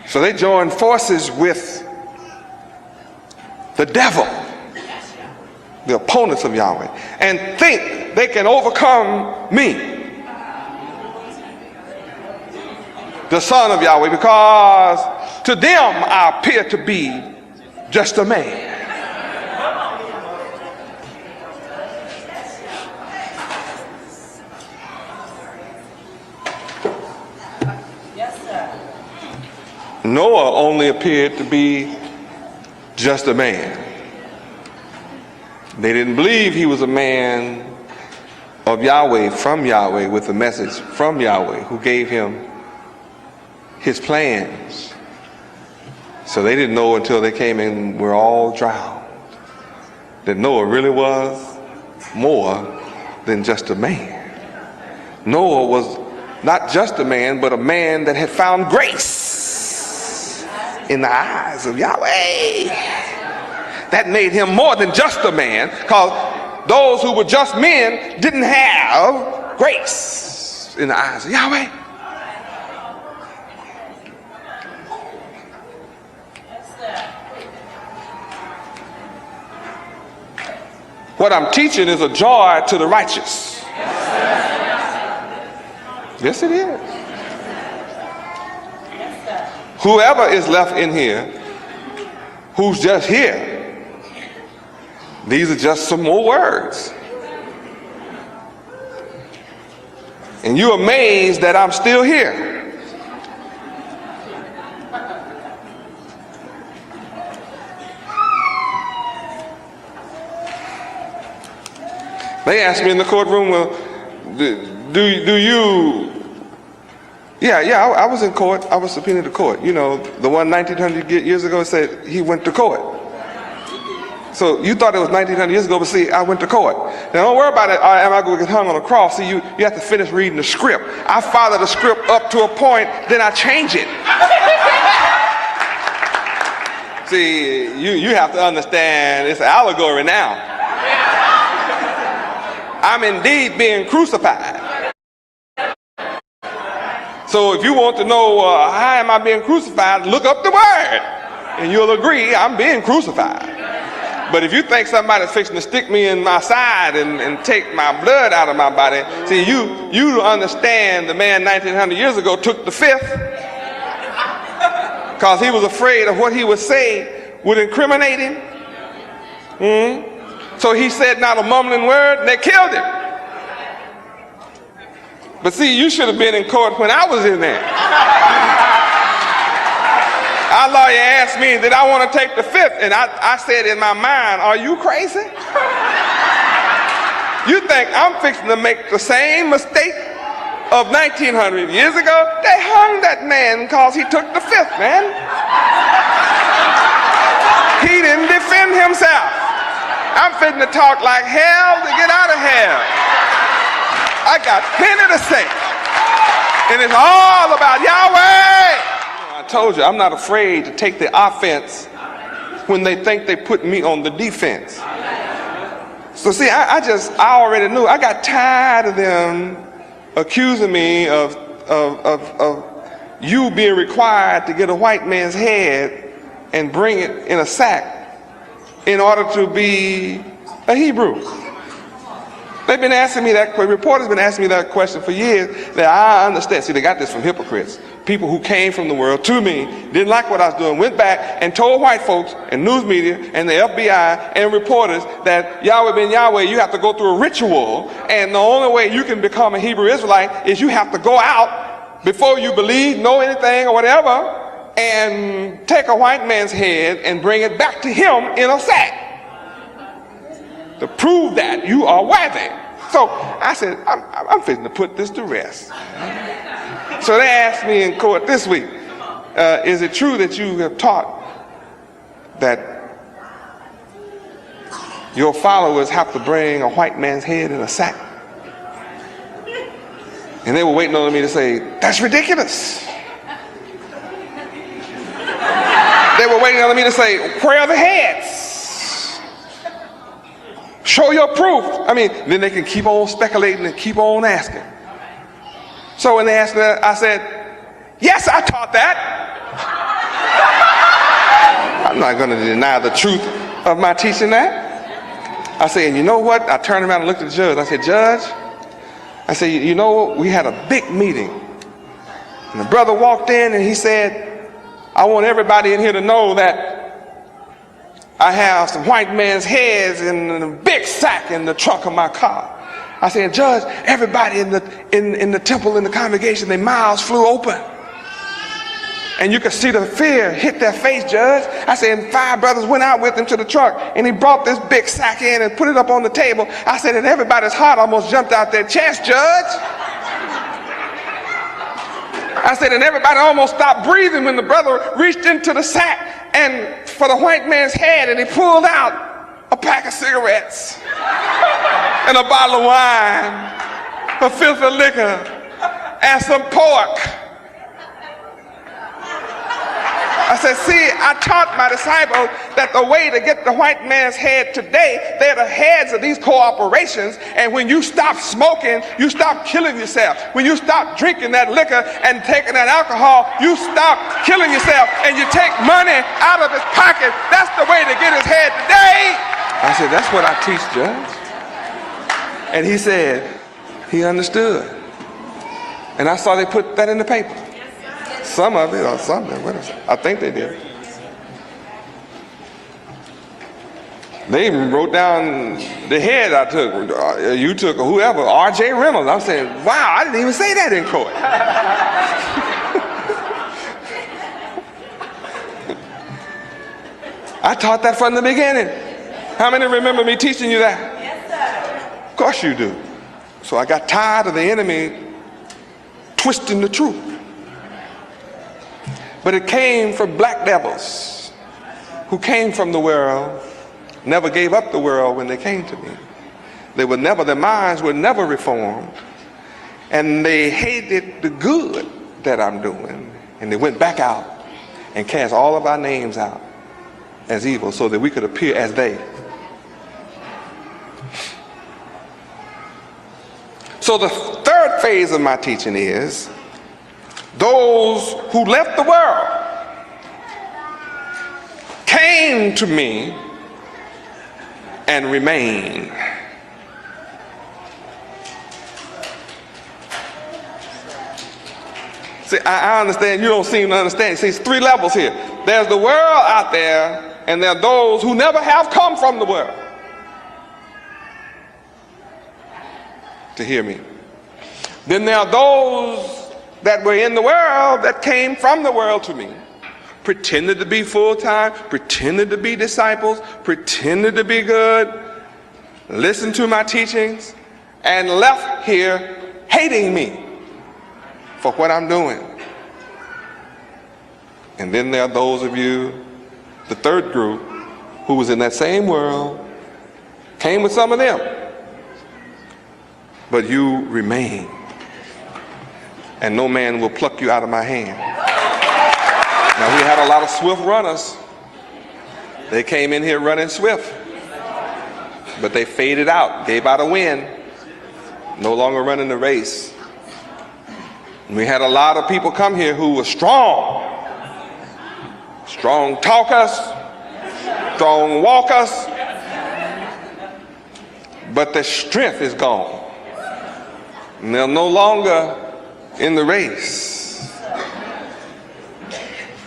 S9: So they join forces with the devil, the opponents of Yahweh, and think they can overcome me, the Son of Yahweh, because to them I appear to be just a man. Noah only appeared to be just a man. They didn't believe he was a man of Yahweh, from Yahweh, with a message from Yahweh, who gave him his plans. So they didn't know until they came and were all drowned that Noah really was more than just a man. Noah was not just a man, but a man that had found grace in the eyes of Yahweh. That made him more than just a man, because those who were just men didn't have grace in the eyes of Yahweh. What I'm teaching is a joy to the righteous. Yes, it is. Whoever is left in here, who's just here, these are just some more words. And you're amazed that I'm still here. They asked me in the courtroom, well, do you... Yeah, I was in court. I was subpoenaed to court. You know, the one 1900 years ago said he went to court. So you thought it was 1900 years ago, but see, I went to court. Now don't worry about it. Am I going to get hung on a cross? See, you have to finish reading the script. I follow the script up to a point, then I change it. See, you have to understand, it's an allegory now. I'm indeed being crucified. So if you want to know how am I being crucified, look up the word, and you'll agree I'm being crucified. But if you think somebody's fixing to stick me in my side and take my blood out of my body, see, you understand the man 1900 years ago took the fifth because he was afraid of what he would say would incriminate him. So he said not a mumbling word, and they killed him. But see, you should have been in court when I was in there. Our lawyer asked me, did I want to take the fifth? And I said in my mind, are you crazy? You think I'm fixing to make the same mistake of 1900 years ago? They hung that man because he took the fifth, man. He didn't defend himself. I'm fitting to talk like hell to get out of hell. I got plenty to say. And it's all about Yahweh. I told you, I'm not afraid to take the offense when they think they put me on the defense. So see, I already knew. I got tired of them accusing me of you being required to get a white man's head and bring it in a sack in order to be a Hebrew. They've been asking me that question. Reporters have been asking me that question for years. That I understand. See, they got this from hypocrites. People who came from the world to me, didn't like what I was doing, went back and told white folks and news media and the FBI and reporters that Yahweh ben Yahweh, you have to go through a ritual, and the only way you can become a Hebrew Israelite is you have to go out before you believe, know anything or whatever, and take a white man's head and bring it back to him in a sack to prove that you are worthy. So I said, I'm fitting to put this to rest. So they asked me in court this week, is it true that you have taught that your followers have to bring a white man's head in a sack? And they were waiting on me to say, that's ridiculous. They were waiting on me to say, where are the heads? Show your proof. I mean, then they can keep on speculating and keep on asking. So when they asked me that, I said, yes, I taught that. I'm not going to deny the truth of my teaching that. I said, and you know what? I turned around and looked at the judge. I said, Judge, I said, you know, we had a big meeting. And the brother walked in and he said, I want everybody in here to know that I have some white man's heads in a big sack in the trunk of my car. I said, Judge, everybody in the temple, in the congregation, their mouths flew open. And you could see the fear hit their face, Judge. I said, and 5 brothers went out with him to the truck, and he brought this big sack in and put it up on the table. I said, and everybody's heart almost jumped out their chest, Judge. I said, and everybody almost stopped breathing when the brother reached into the sack and for the white man's head, and he pulled out a pack of cigarettes and a bottle of wine, a fifth of liquor, and some pork. I said, see, I taught my disciples that the way to get the white man's head today, they're the heads of these corporations, and when you stop smoking, you stop killing yourself. When you stop drinking that liquor and taking that alcohol, you stop killing yourself, and you take money out of his pocket. That's the way to get his head today. I said, that's what I teach, Judge. And he said, he understood. And I saw they put that in the paper. Some of it, or something. What is it? I think they did. They even wrote down the head I took, you took, or whoever, R.J. Reynolds. I'm saying, wow, I didn't even say that in court. I taught that from the beginning. How many remember me teaching you that? Yes, sir. Of course you do. So I got tired of the enemy twisting the truth. But it came from black devils who came from the world, never gave up the world when they came to me. Their minds were never reformed, and they hated the good that I'm doing, and they went back out and cast all of our names out as evil so that we could appear as they. So the third phase of my teaching is those who left the world came to me and remained. See, I understand you don't seem to understand. See, it's 3 levels here. There's the world out there and there are those who never have come from the world. To hear me. Then there are those that were in the world that came from the world to me, pretended to be full-time, pretended to be disciples, pretended to be good, listened to my teachings, and left here hating me for what I'm doing. And then there are those of you, the third group, who was in that same world, came with some of them, but you remain, and no man will pluck you out of my hand. Now, we had a lot of swift runners. They came in here running swift, but they faded out, gave out a win, no longer running the race. And we had a lot of people come here who were strong talkers, strong walkers, but their strength is gone. And they're no longer in the race.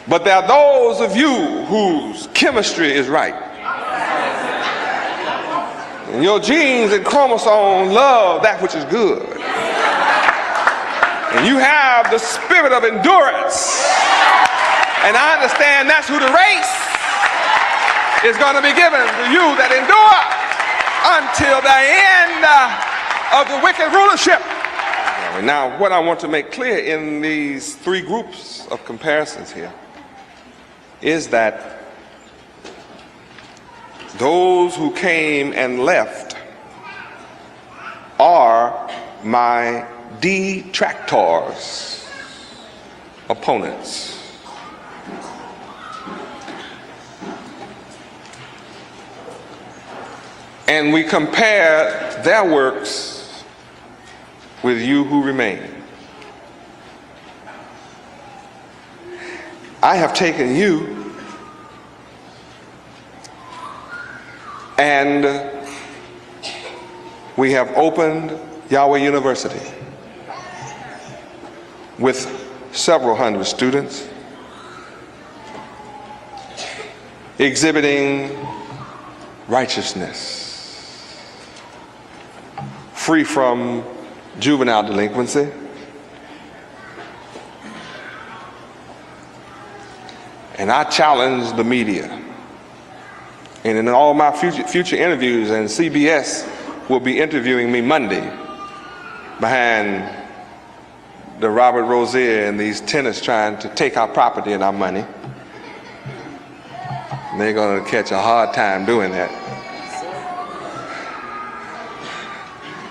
S9: But there are those of you whose chemistry is right. And your genes and chromosomes love that which is good. And you have the spirit of endurance. And I understand that's who the race is going to be given to you that endure until the end of the wicked rulership. Now, what I want to make clear in these three groups of comparisons here is that those who came and left are my detractors, opponents. And we compare their works with you who remain. I have taken you and we have opened Yahweh University with several hundred students exhibiting righteousness, free from juvenile delinquency, and I challenge the media, and in all my future interviews, and CBS will be interviewing me Monday behind the Robert Rozier and these tenants trying to take our property and our money. And they're going to catch a hard time doing that.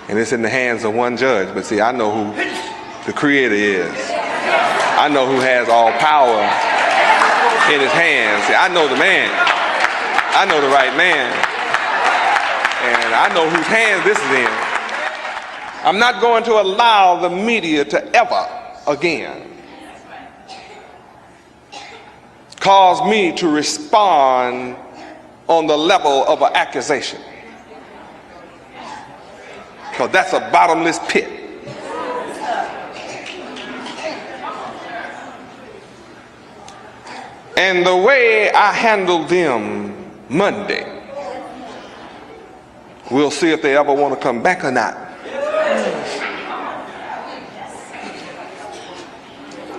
S9: And it's in the hands of one judge. But see, I know who the creator is. I know who has all power in his hands. See, I know the man. I know the right man. And I know whose hands this is in. I'm not going to allow the media to ever again cause me to respond on the level of an accusation. Because that's a bottomless pit. And the way I handle them Monday, we'll see if they ever want to come back or not.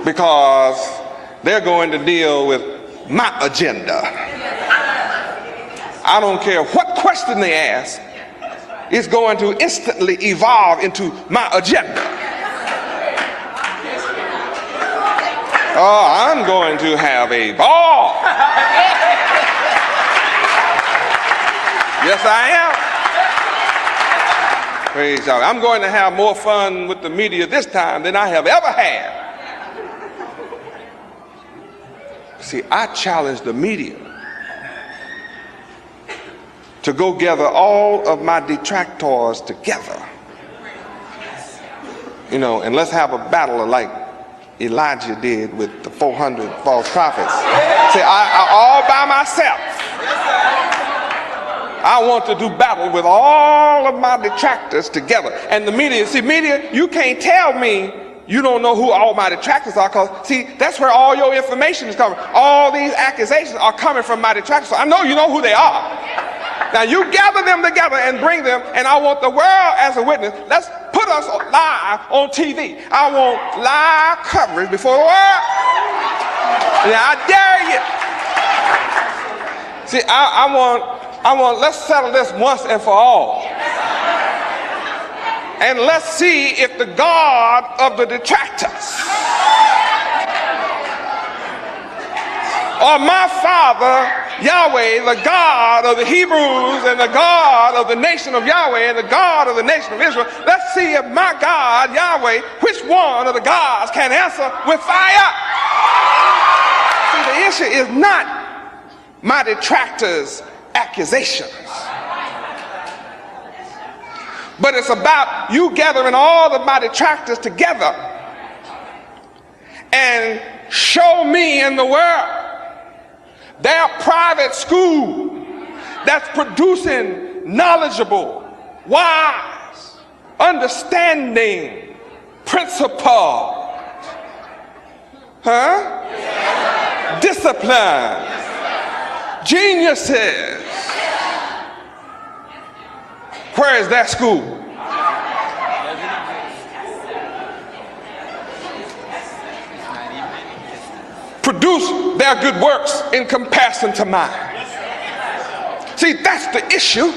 S9: Because they're going to deal with my agenda. I don't care what question they ask. It's going to instantly evolve into my agenda. Oh, I'm going to have a ball. Yes, I am. Praise God. I'm going to have more fun with the media this time than I have ever had. See, I challenge the media to go gather all of my detractors together, you know, and let's have a battle like Elijah did with the 400 false prophets. See, I all by myself. I want to do battle with all of my detractors together. And the media, see, media, you can't tell me you don't know who all my detractors are, because see, that's where all your information is coming. All these accusations are coming from my detractors. So I know you know who they are. Now you gather them together and bring them, and I want the world as a witness. Let's put us live on TV. I want live coverage before the world. Now I dare you. See, I want, let's settle this once and for all. And let's see if the God of the detractors or my Father Yahweh, the God of the Hebrews and the God of the nation of Yahweh and the God of the nation of Israel, let's see if my God Yahweh, which one of the gods can answer with fire. See, the issue is not my detractors' accusations, but it's about you gathering all of my detractors together and show me in the world their private school that's producing knowledgeable, wise, understanding, principled, disciplined, geniuses. Where is that school? Produce their good works in comparison to mine. See, that's the issue.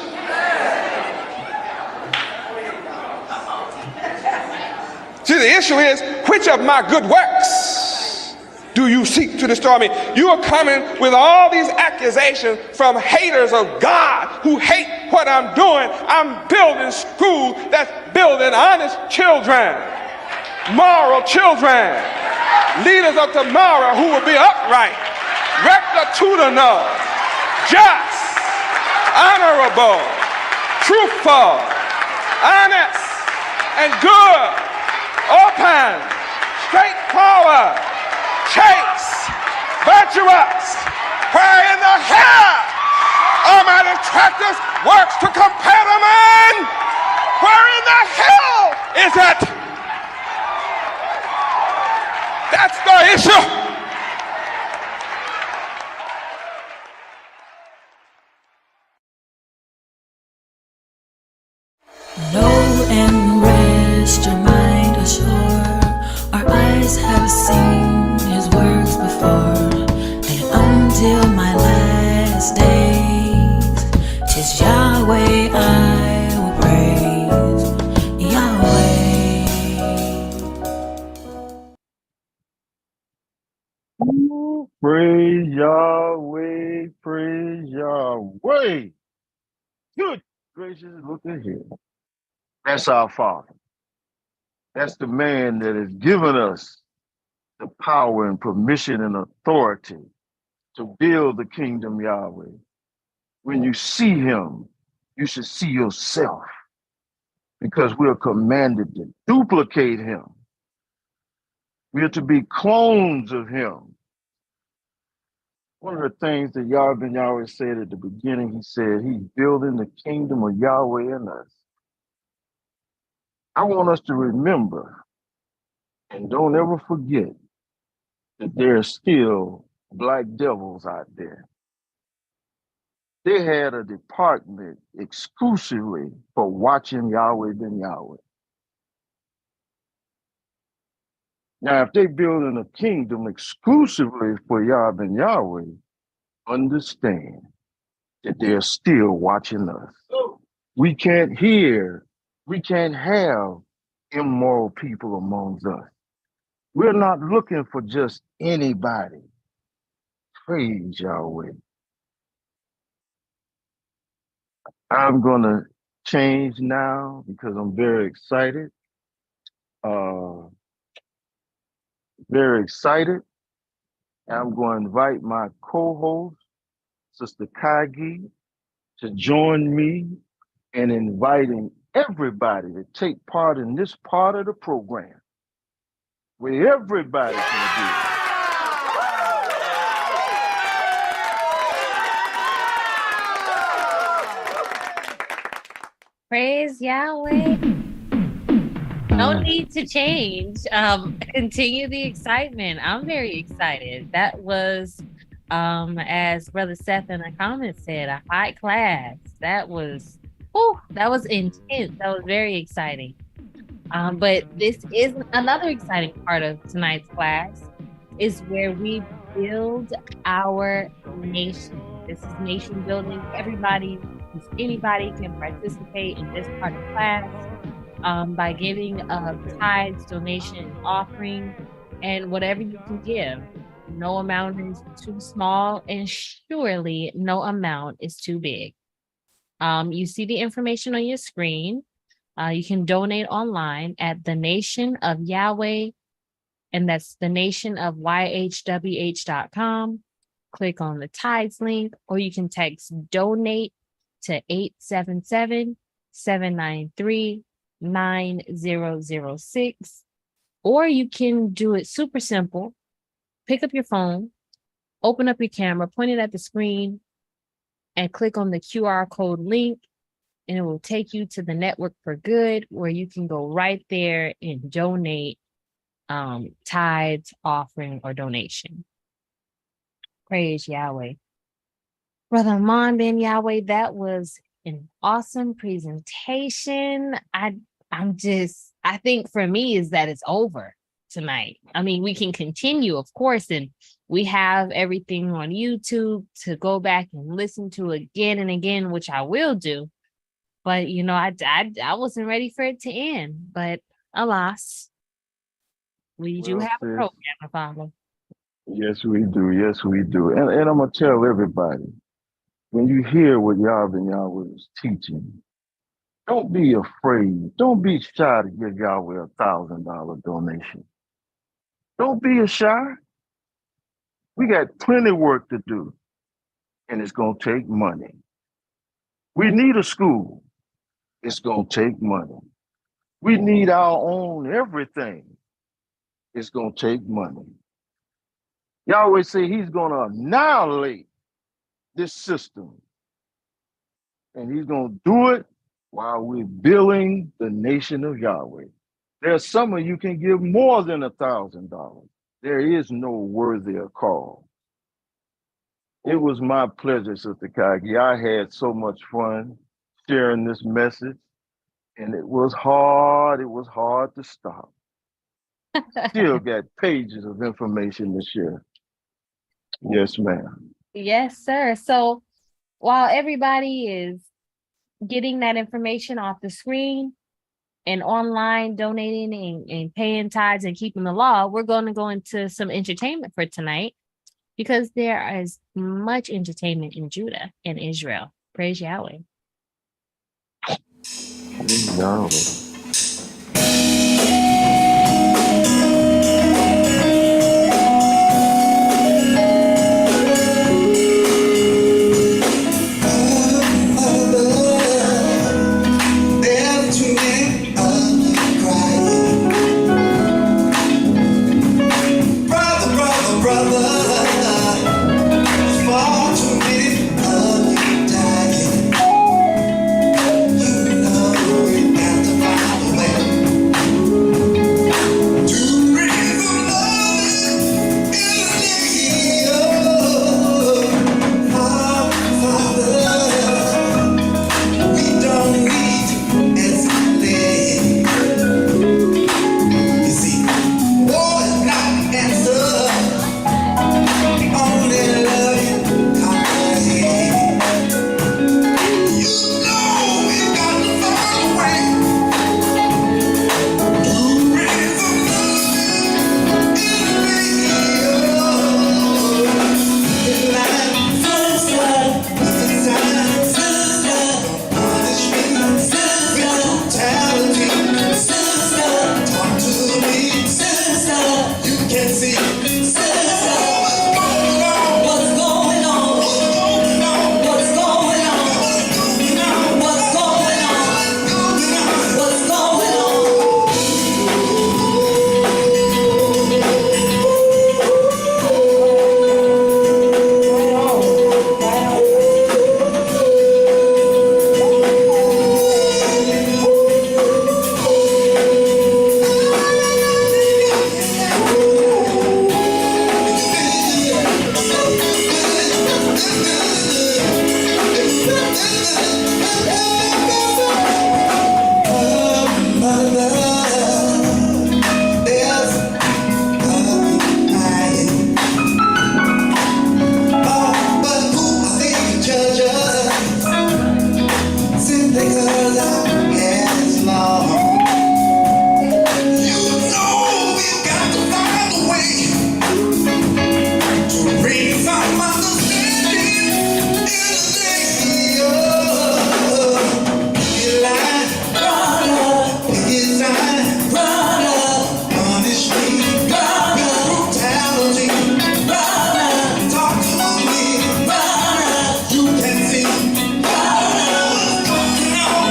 S9: See, the issue is, which of my good works do you seek to destroy me? You are coming with all these accusations from haters of God who hate what I'm doing. I'm building school that's building honest children, moral children, leaders of tomorrow who will be upright, rectitudinal, just, honorable, truthful, honest, and good, open, straightforward, chaste, virtuous. Where in the hell are my detractors' works to compare to mine? Where in the hell is it? That's the issue.
S10: Know and rest your mind assured. Our eyes have seen his works before, and until my last days, 'tis Yahweh I will praise. Yahweh.
S7: Praise Yahweh, praise Yahweh. Good gracious, look at here. That's our Father. That's the man that has given us the power and permission and authority to build the kingdom, Yahweh. When you see him, you should see yourself, because we are commanded to duplicate him. We are to be clones of him. One of the things that Yahweh said at the beginning, he said he's building the kingdom of Yahweh in us. I want us to remember and don't ever forget that there are still black devils out there. They had a department exclusively for watching Yahweh ben Yahweh. Now, if they building a kingdom exclusively for Yahweh ben Yahweh, understand that they're still watching us. We can't have immoral people amongst us. We're not looking for just anybody. Praise Yahweh. I'm gonna change now because I'm very excited. Very excited. I'm going to invite my co-host, Sister Kagi, to join me in inviting everybody to take part in this part of the program, where everybody can do it.
S3: Praise Yahweh. No need to change. Continue the excitement. I'm very excited. That was, as Brother Seth in the comments said, a high class. That was, that was intense. That was very exciting. But this is another exciting part of tonight's class is where we build our nation. This is nation building. Anybody can participate in this part of class by giving tithes, donation, and offering, and whatever you can give. No amount is too small, and surely no amount is too big. You see the information on your screen. You can donate online at the Nation of Yahweh, and that's the Nation of YHWH.com. Click on the tithes link, or you can text donate to 877-793-9006. Or you can do it super simple. Pick up your phone, open up your camera, point it at the screen, and click on the QR code link, and it will take you to the Network for Good, where you can go right there and donate tithes, offering, or donation. Praise Yahweh. Brother Amon Ben Yahweh, that was an awesome presentation. I think for me is that it's over tonight. I mean, we can continue, of course, and we have everything on YouTube to go back and listen to again and again, which I will do. But, you know, I wasn't ready for it to end. But alas, we do have a program to follow.
S7: Yes, we do. Yes, we do. And I'm going to tell everybody, when you hear what Yahweh is teaching, don't be afraid. Don't be shy to give Yahweh $1,000 donation. Don't be shy. We got plenty of work to do, and it's going to take money. We need a school. It's going to take money. We need our own everything. It's going to take money. Yahweh say he's going to annihilate this system. And he's going to do it while we're building the nation of Yahweh. There's some of you can give more than $1,000. There is no worthier call. It was my pleasure, Sister Kagi. I had so much fun sharing this message, and it was hard. It was hard to stop. Still got pages of information to share. Yes, ma'am.
S3: Yes, sir. So while everybody is getting that information off the screen and online donating and paying tithes and keeping the law, we're going to go into some entertainment for tonight, because there is much entertainment in Judah and Israel. Praise Yahweh.
S7: Praise Yahweh.
S1: Far too many of you dying. You know we got to fight.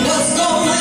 S1: What's going on?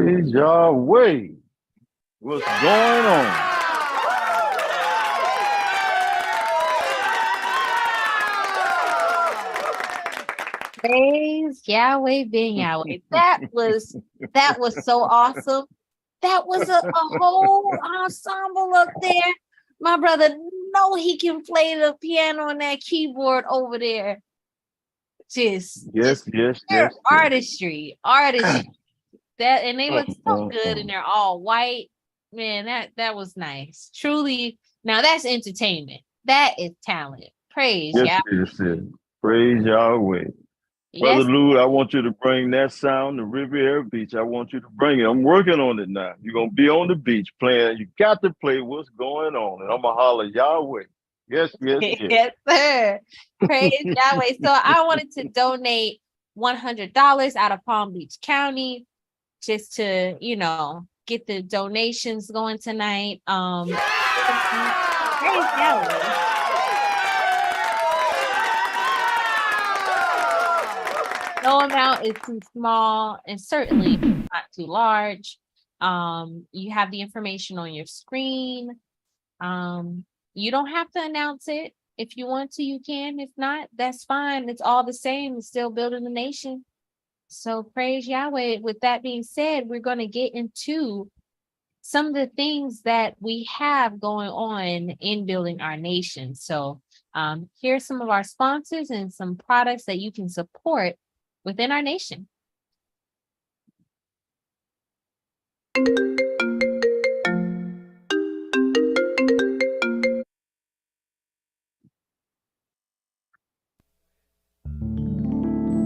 S7: Praise Yahweh. What's going on?
S3: Praise Yahweh ben Yahweh. That was so awesome. That was a whole ensemble up there. My brother, know he can play the piano and that keyboard over there. Yes. Artistry. That, and they look so good, and they're all white. Man, that was nice. Truly, now that's entertainment. That is talent. Praise Yahweh.
S7: Yes. Praise Yahweh. Brother
S3: Yes.
S7: Lou, I want you to bring that sound to Riviera Beach. I want you to bring it. I'm working on it now. You're going to be on the beach playing. You got to play what's going on. And I'm going to holler Yahweh. Yes.
S3: Yes, sir. Praise Yahweh. So I wanted to donate $100 out of Palm Beach County just to, get the donations going tonight. Praise Yahweh. No amount is too small and certainly not too large. You have the information on your screen. You don't have to announce it. If you want to, you can. If not, that's fine. It's all the same. It's still building the nation. So praise Yahweh. With that being said, we're going to get into some of the things that we have going on in building our nation. So here's some of our sponsors and some products that you can support within our nation.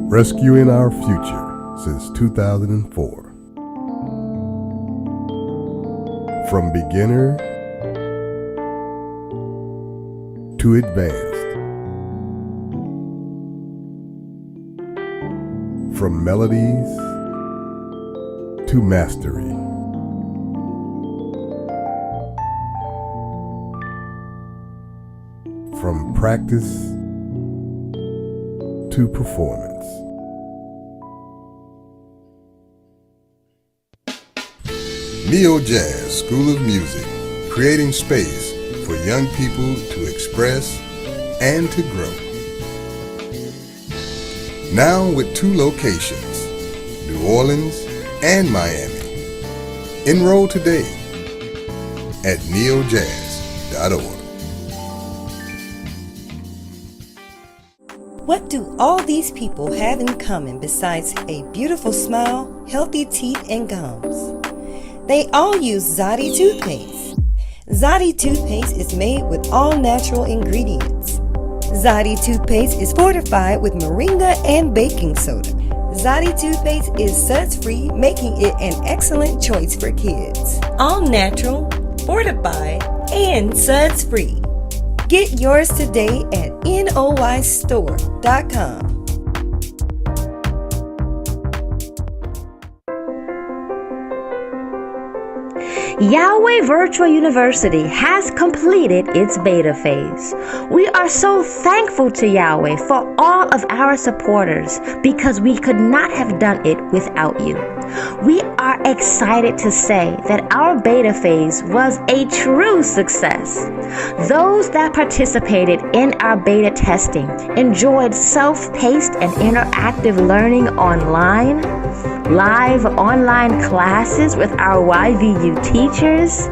S4: Rescuing our future since 2004. From beginner to advanced. From melodies to mastery. From practice to performance. Neo Jazz School of Music, creating space for young people to express and to grow. Now with 2 locations, New Orleans and Miami. Enroll today at neojazz.org.
S11: What do all these people have in common besides a beautiful smile, healthy teeth, and gums? They all use Zodi toothpaste. Zodi toothpaste is made with all natural ingredients. Zodi toothpaste is fortified with moringa and baking soda. Zodi toothpaste is suds-free, making it an excellent choice for kids. All natural, fortified, and suds-free. Get yours today at noistore.com.
S12: Yahweh Virtual University has completed its beta phase. We are so thankful to Yahweh for all of our supporters because we could not have done it without you. We are excited to say that our beta phase was a true success. Those that participated in our beta testing enjoyed self-paced and interactive learning online, live online classes with our YVU teachers,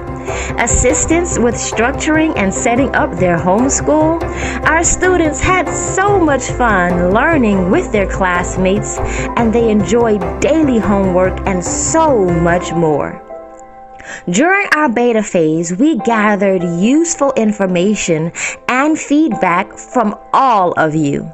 S12: assistance with structuring and setting up their homeschool. Our students had so much fun learning with their classmates, and they enjoyed daily homework and so much more. During our beta phase, we gathered useful information and feedback from all of you.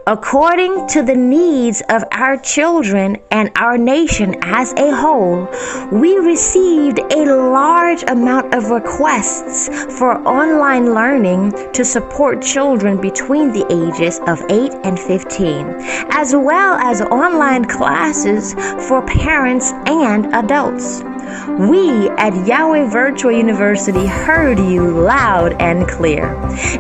S12: According to the needs of our children and our nation as a whole, we received a large amount of requests for online learning to support children between the ages of 8 and 15, as well as online classes for parents and adults. We at Yahweh Virtual University heard you loud and clear.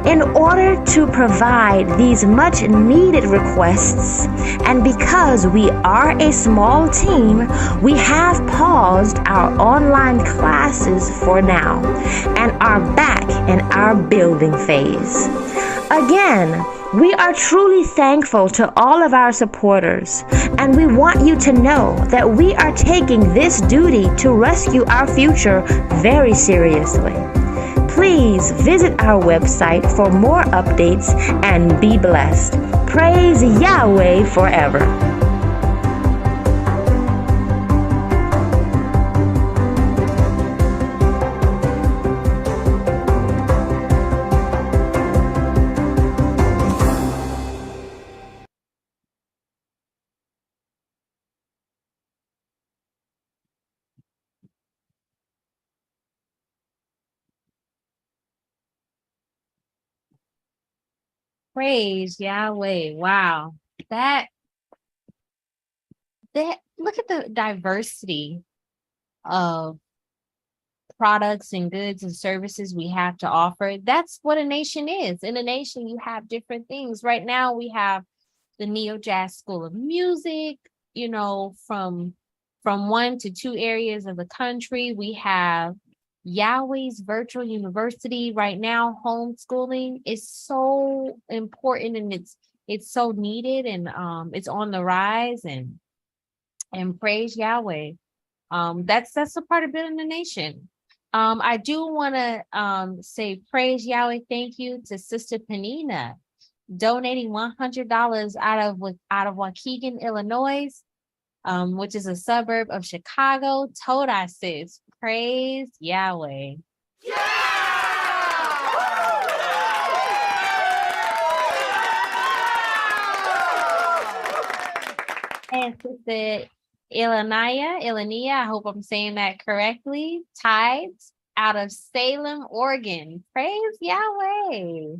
S12: In order to provide these much needed requests, and because we are a small team, we have paused our online classes for now and are back in our building phase. Again, we are truly thankful to all of our supporters, and we want you to know that we are taking this duty to rescue our future very seriously. Please visit our website for more updates and be blessed. Praise Yahweh forever.
S3: Praise Yahweh. Wow. That look at the diversity of products and goods and services we have to offer. That's what a nation is. In a nation, you have different things. Right now, we have the Neo Jazz School of Music, you know, from 1 to 2 areas of the country. We have Yahweh's Virtual University. Right now, homeschooling is so important, and it's so needed, and it's on the rise, and praise Yahweh. That's a part of building the nation. I do want to say praise Yahweh. Thank you to Sister Panina, donating $100 out of Waukegan, Illinois, which is a suburb of Chicago. Toda sis, praise Yahweh. And Sister Elania, I hope I'm saying that correctly, tithes out of Salem, Oregon. Praise Yahweh.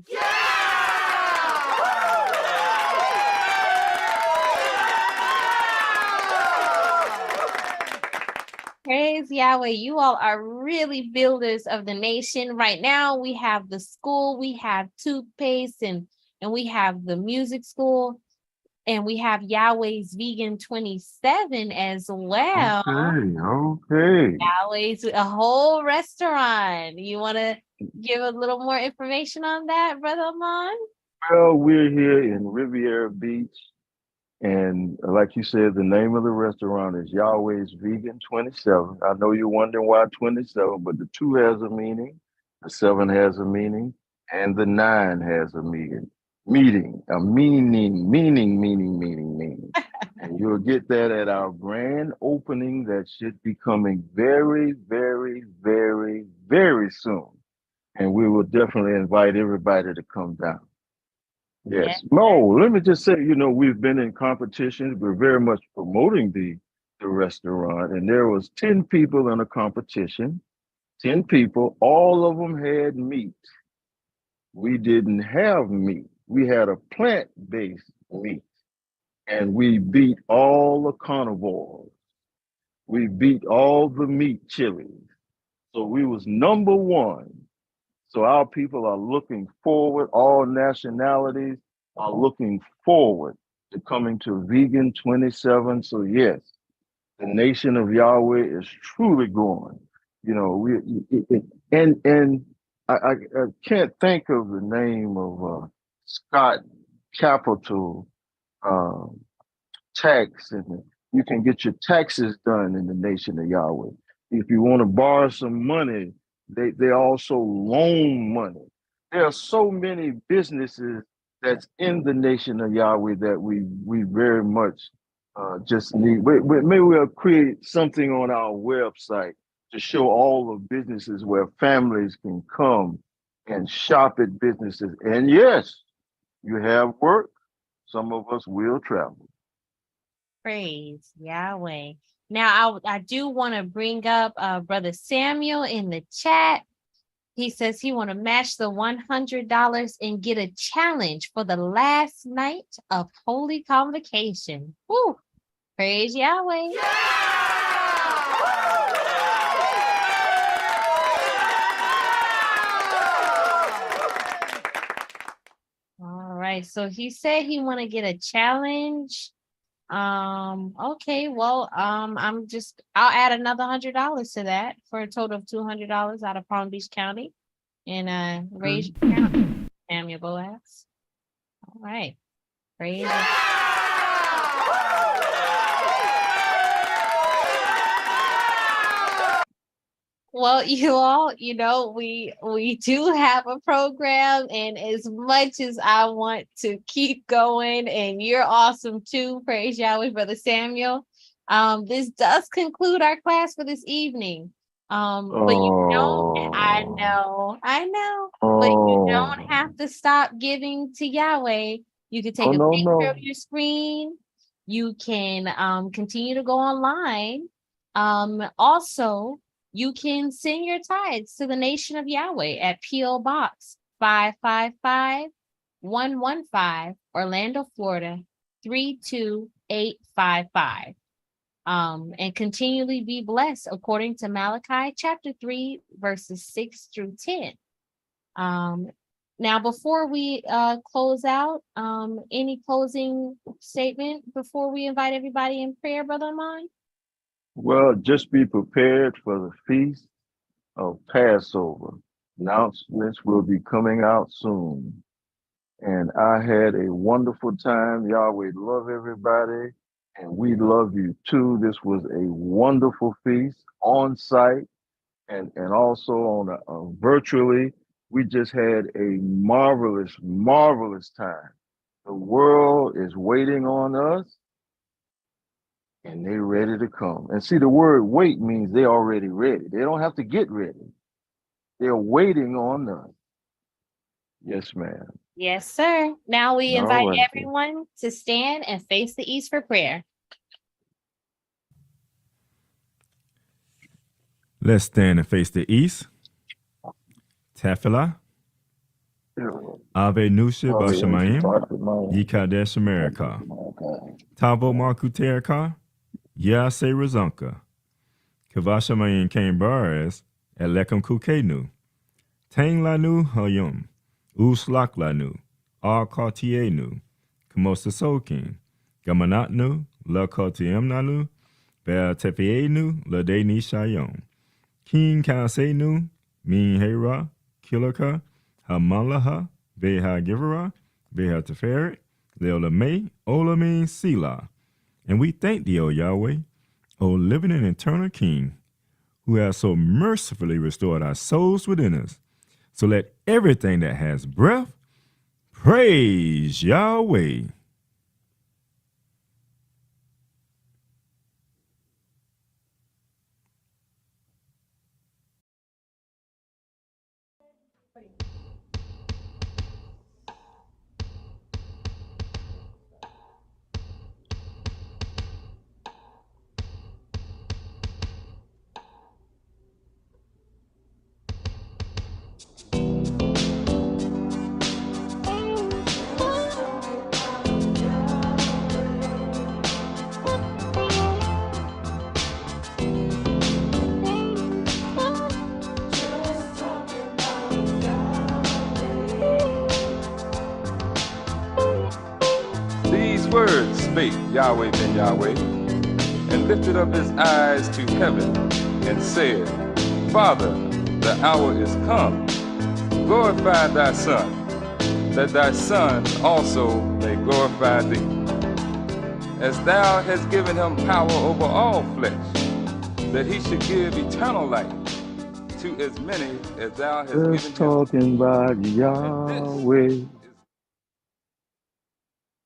S3: Praise Yahweh. You all are really builders of the nation. Right now, we have the school, we have toothpaste, and we have the music school, and we have Yahweh's Vegan 27 as well.
S7: Okay.
S3: Yahweh's a whole restaurant. You want to give a little more information on that, Brother Amon?
S7: Well, we're here in Riviera Beach, and like you said, the name of the restaurant is Yahweh's Vegan 27. I know you're wondering why 27, but the 2 has a meaning, the 7 has a meaning, and the 9 has a meaning. Meaning. And you'll get that at our grand opening that should be coming very, very, very, very soon. And we will definitely invite everybody to come down. Yes. No, let me just say, we've been in competitions. We're very much promoting the restaurant. And there was 10 people in a competition, 10 people, all of them had meat. We didn't have meat. We had a plant-based meat. And we beat all the carnivores. We beat all the meat chilies. So we was number 1. So our people are looking forward, all nationalities are looking forward to coming to Vegan 27. So yes, the nation of Yahweh is truly growing. I can't think of the name of Scott Capital tax, and you can get your taxes done in the nation of Yahweh. If you want to borrow some money, they also loan money. There are so many businesses that's in the nation of Yahweh that we very much just need. Maybe we'll create something on our website to show all the businesses where families can come and shop at businesses. And yes, you have work. Some of us will travel.
S3: Praise Yahweh. Now, I do want to bring up Brother Samuel in the chat. He says he want to match the $100 and get a challenge for the last night of Holy Convocation. Woo! Praise Yahweh. right. So he said he want to get a challenge. Okay, well, I'll add another $100 to that for a total of $200 out of Palm Beach County. And raise your account, Samuel Boaz. All right. Praise God. Well, you all, we do have a program, and as much as I want to keep going, and you're awesome too, praise Yahweh, Brother Samuel. This does conclude our class for this evening. But you don't, I know, but you don't have to stop giving to Yahweh. You can take a picture of your screen. You can continue to go online. Also, you can send your tithes to the Nation of Yahweh at P.O. Box 555-115, Orlando, Florida 32855. And continually be blessed according to Malachi chapter 3, verses 6 through 10. Now, before we close out, any closing statement before we invite everybody in prayer, Brother Amon?
S7: Well, just be prepared for the feast of Passover. Announcements will be coming out soon. And I had a wonderful time. Yahweh love everybody, and we love you too. This was a wonderful feast on site and also on virtually. We just had a marvelous time. The world is waiting on us, and they're ready to come. And see, the word wait means they're already ready. They don't have to get ready. They're waiting on us. Yes, ma'am.
S3: Yes, sir. Now we invite
S7: right.
S3: everyone to stand and face the east for prayer.
S13: Let's stand and face the east. Tefillah. Ave Nusha Bashamayim. Yikadesh America. Tavo Marku Terka. Yase Razunka. Kavashamayim Kain Bares. Elekum Kukenu. Tang Lanu Hayum. Uslak Lanu. Ar Kartienu. Kamosa Sokin. Gamanatnu. La Kartiem Nanu. Bel Tefienu. La De Nishayom. King Kasenu. Min Hera. Kilaka. Hamalaha. Beha Givera. Beha Teferet. Leola May. Olamin Sila. And we thank thee, O Yahweh, O living and eternal King, who has so mercifully restored our souls within us. So let everything that has breath praise Yahweh.
S9: Words spake Yahweh ben Yahweh, and lifted up his eyes to heaven, and said, Father, the hour is come. Glorify thy Son, that thy Son also may glorify thee, as thou hast given him power over all flesh, that he should give eternal life to as many as thou hast given him.
S7: Talking about Yahweh.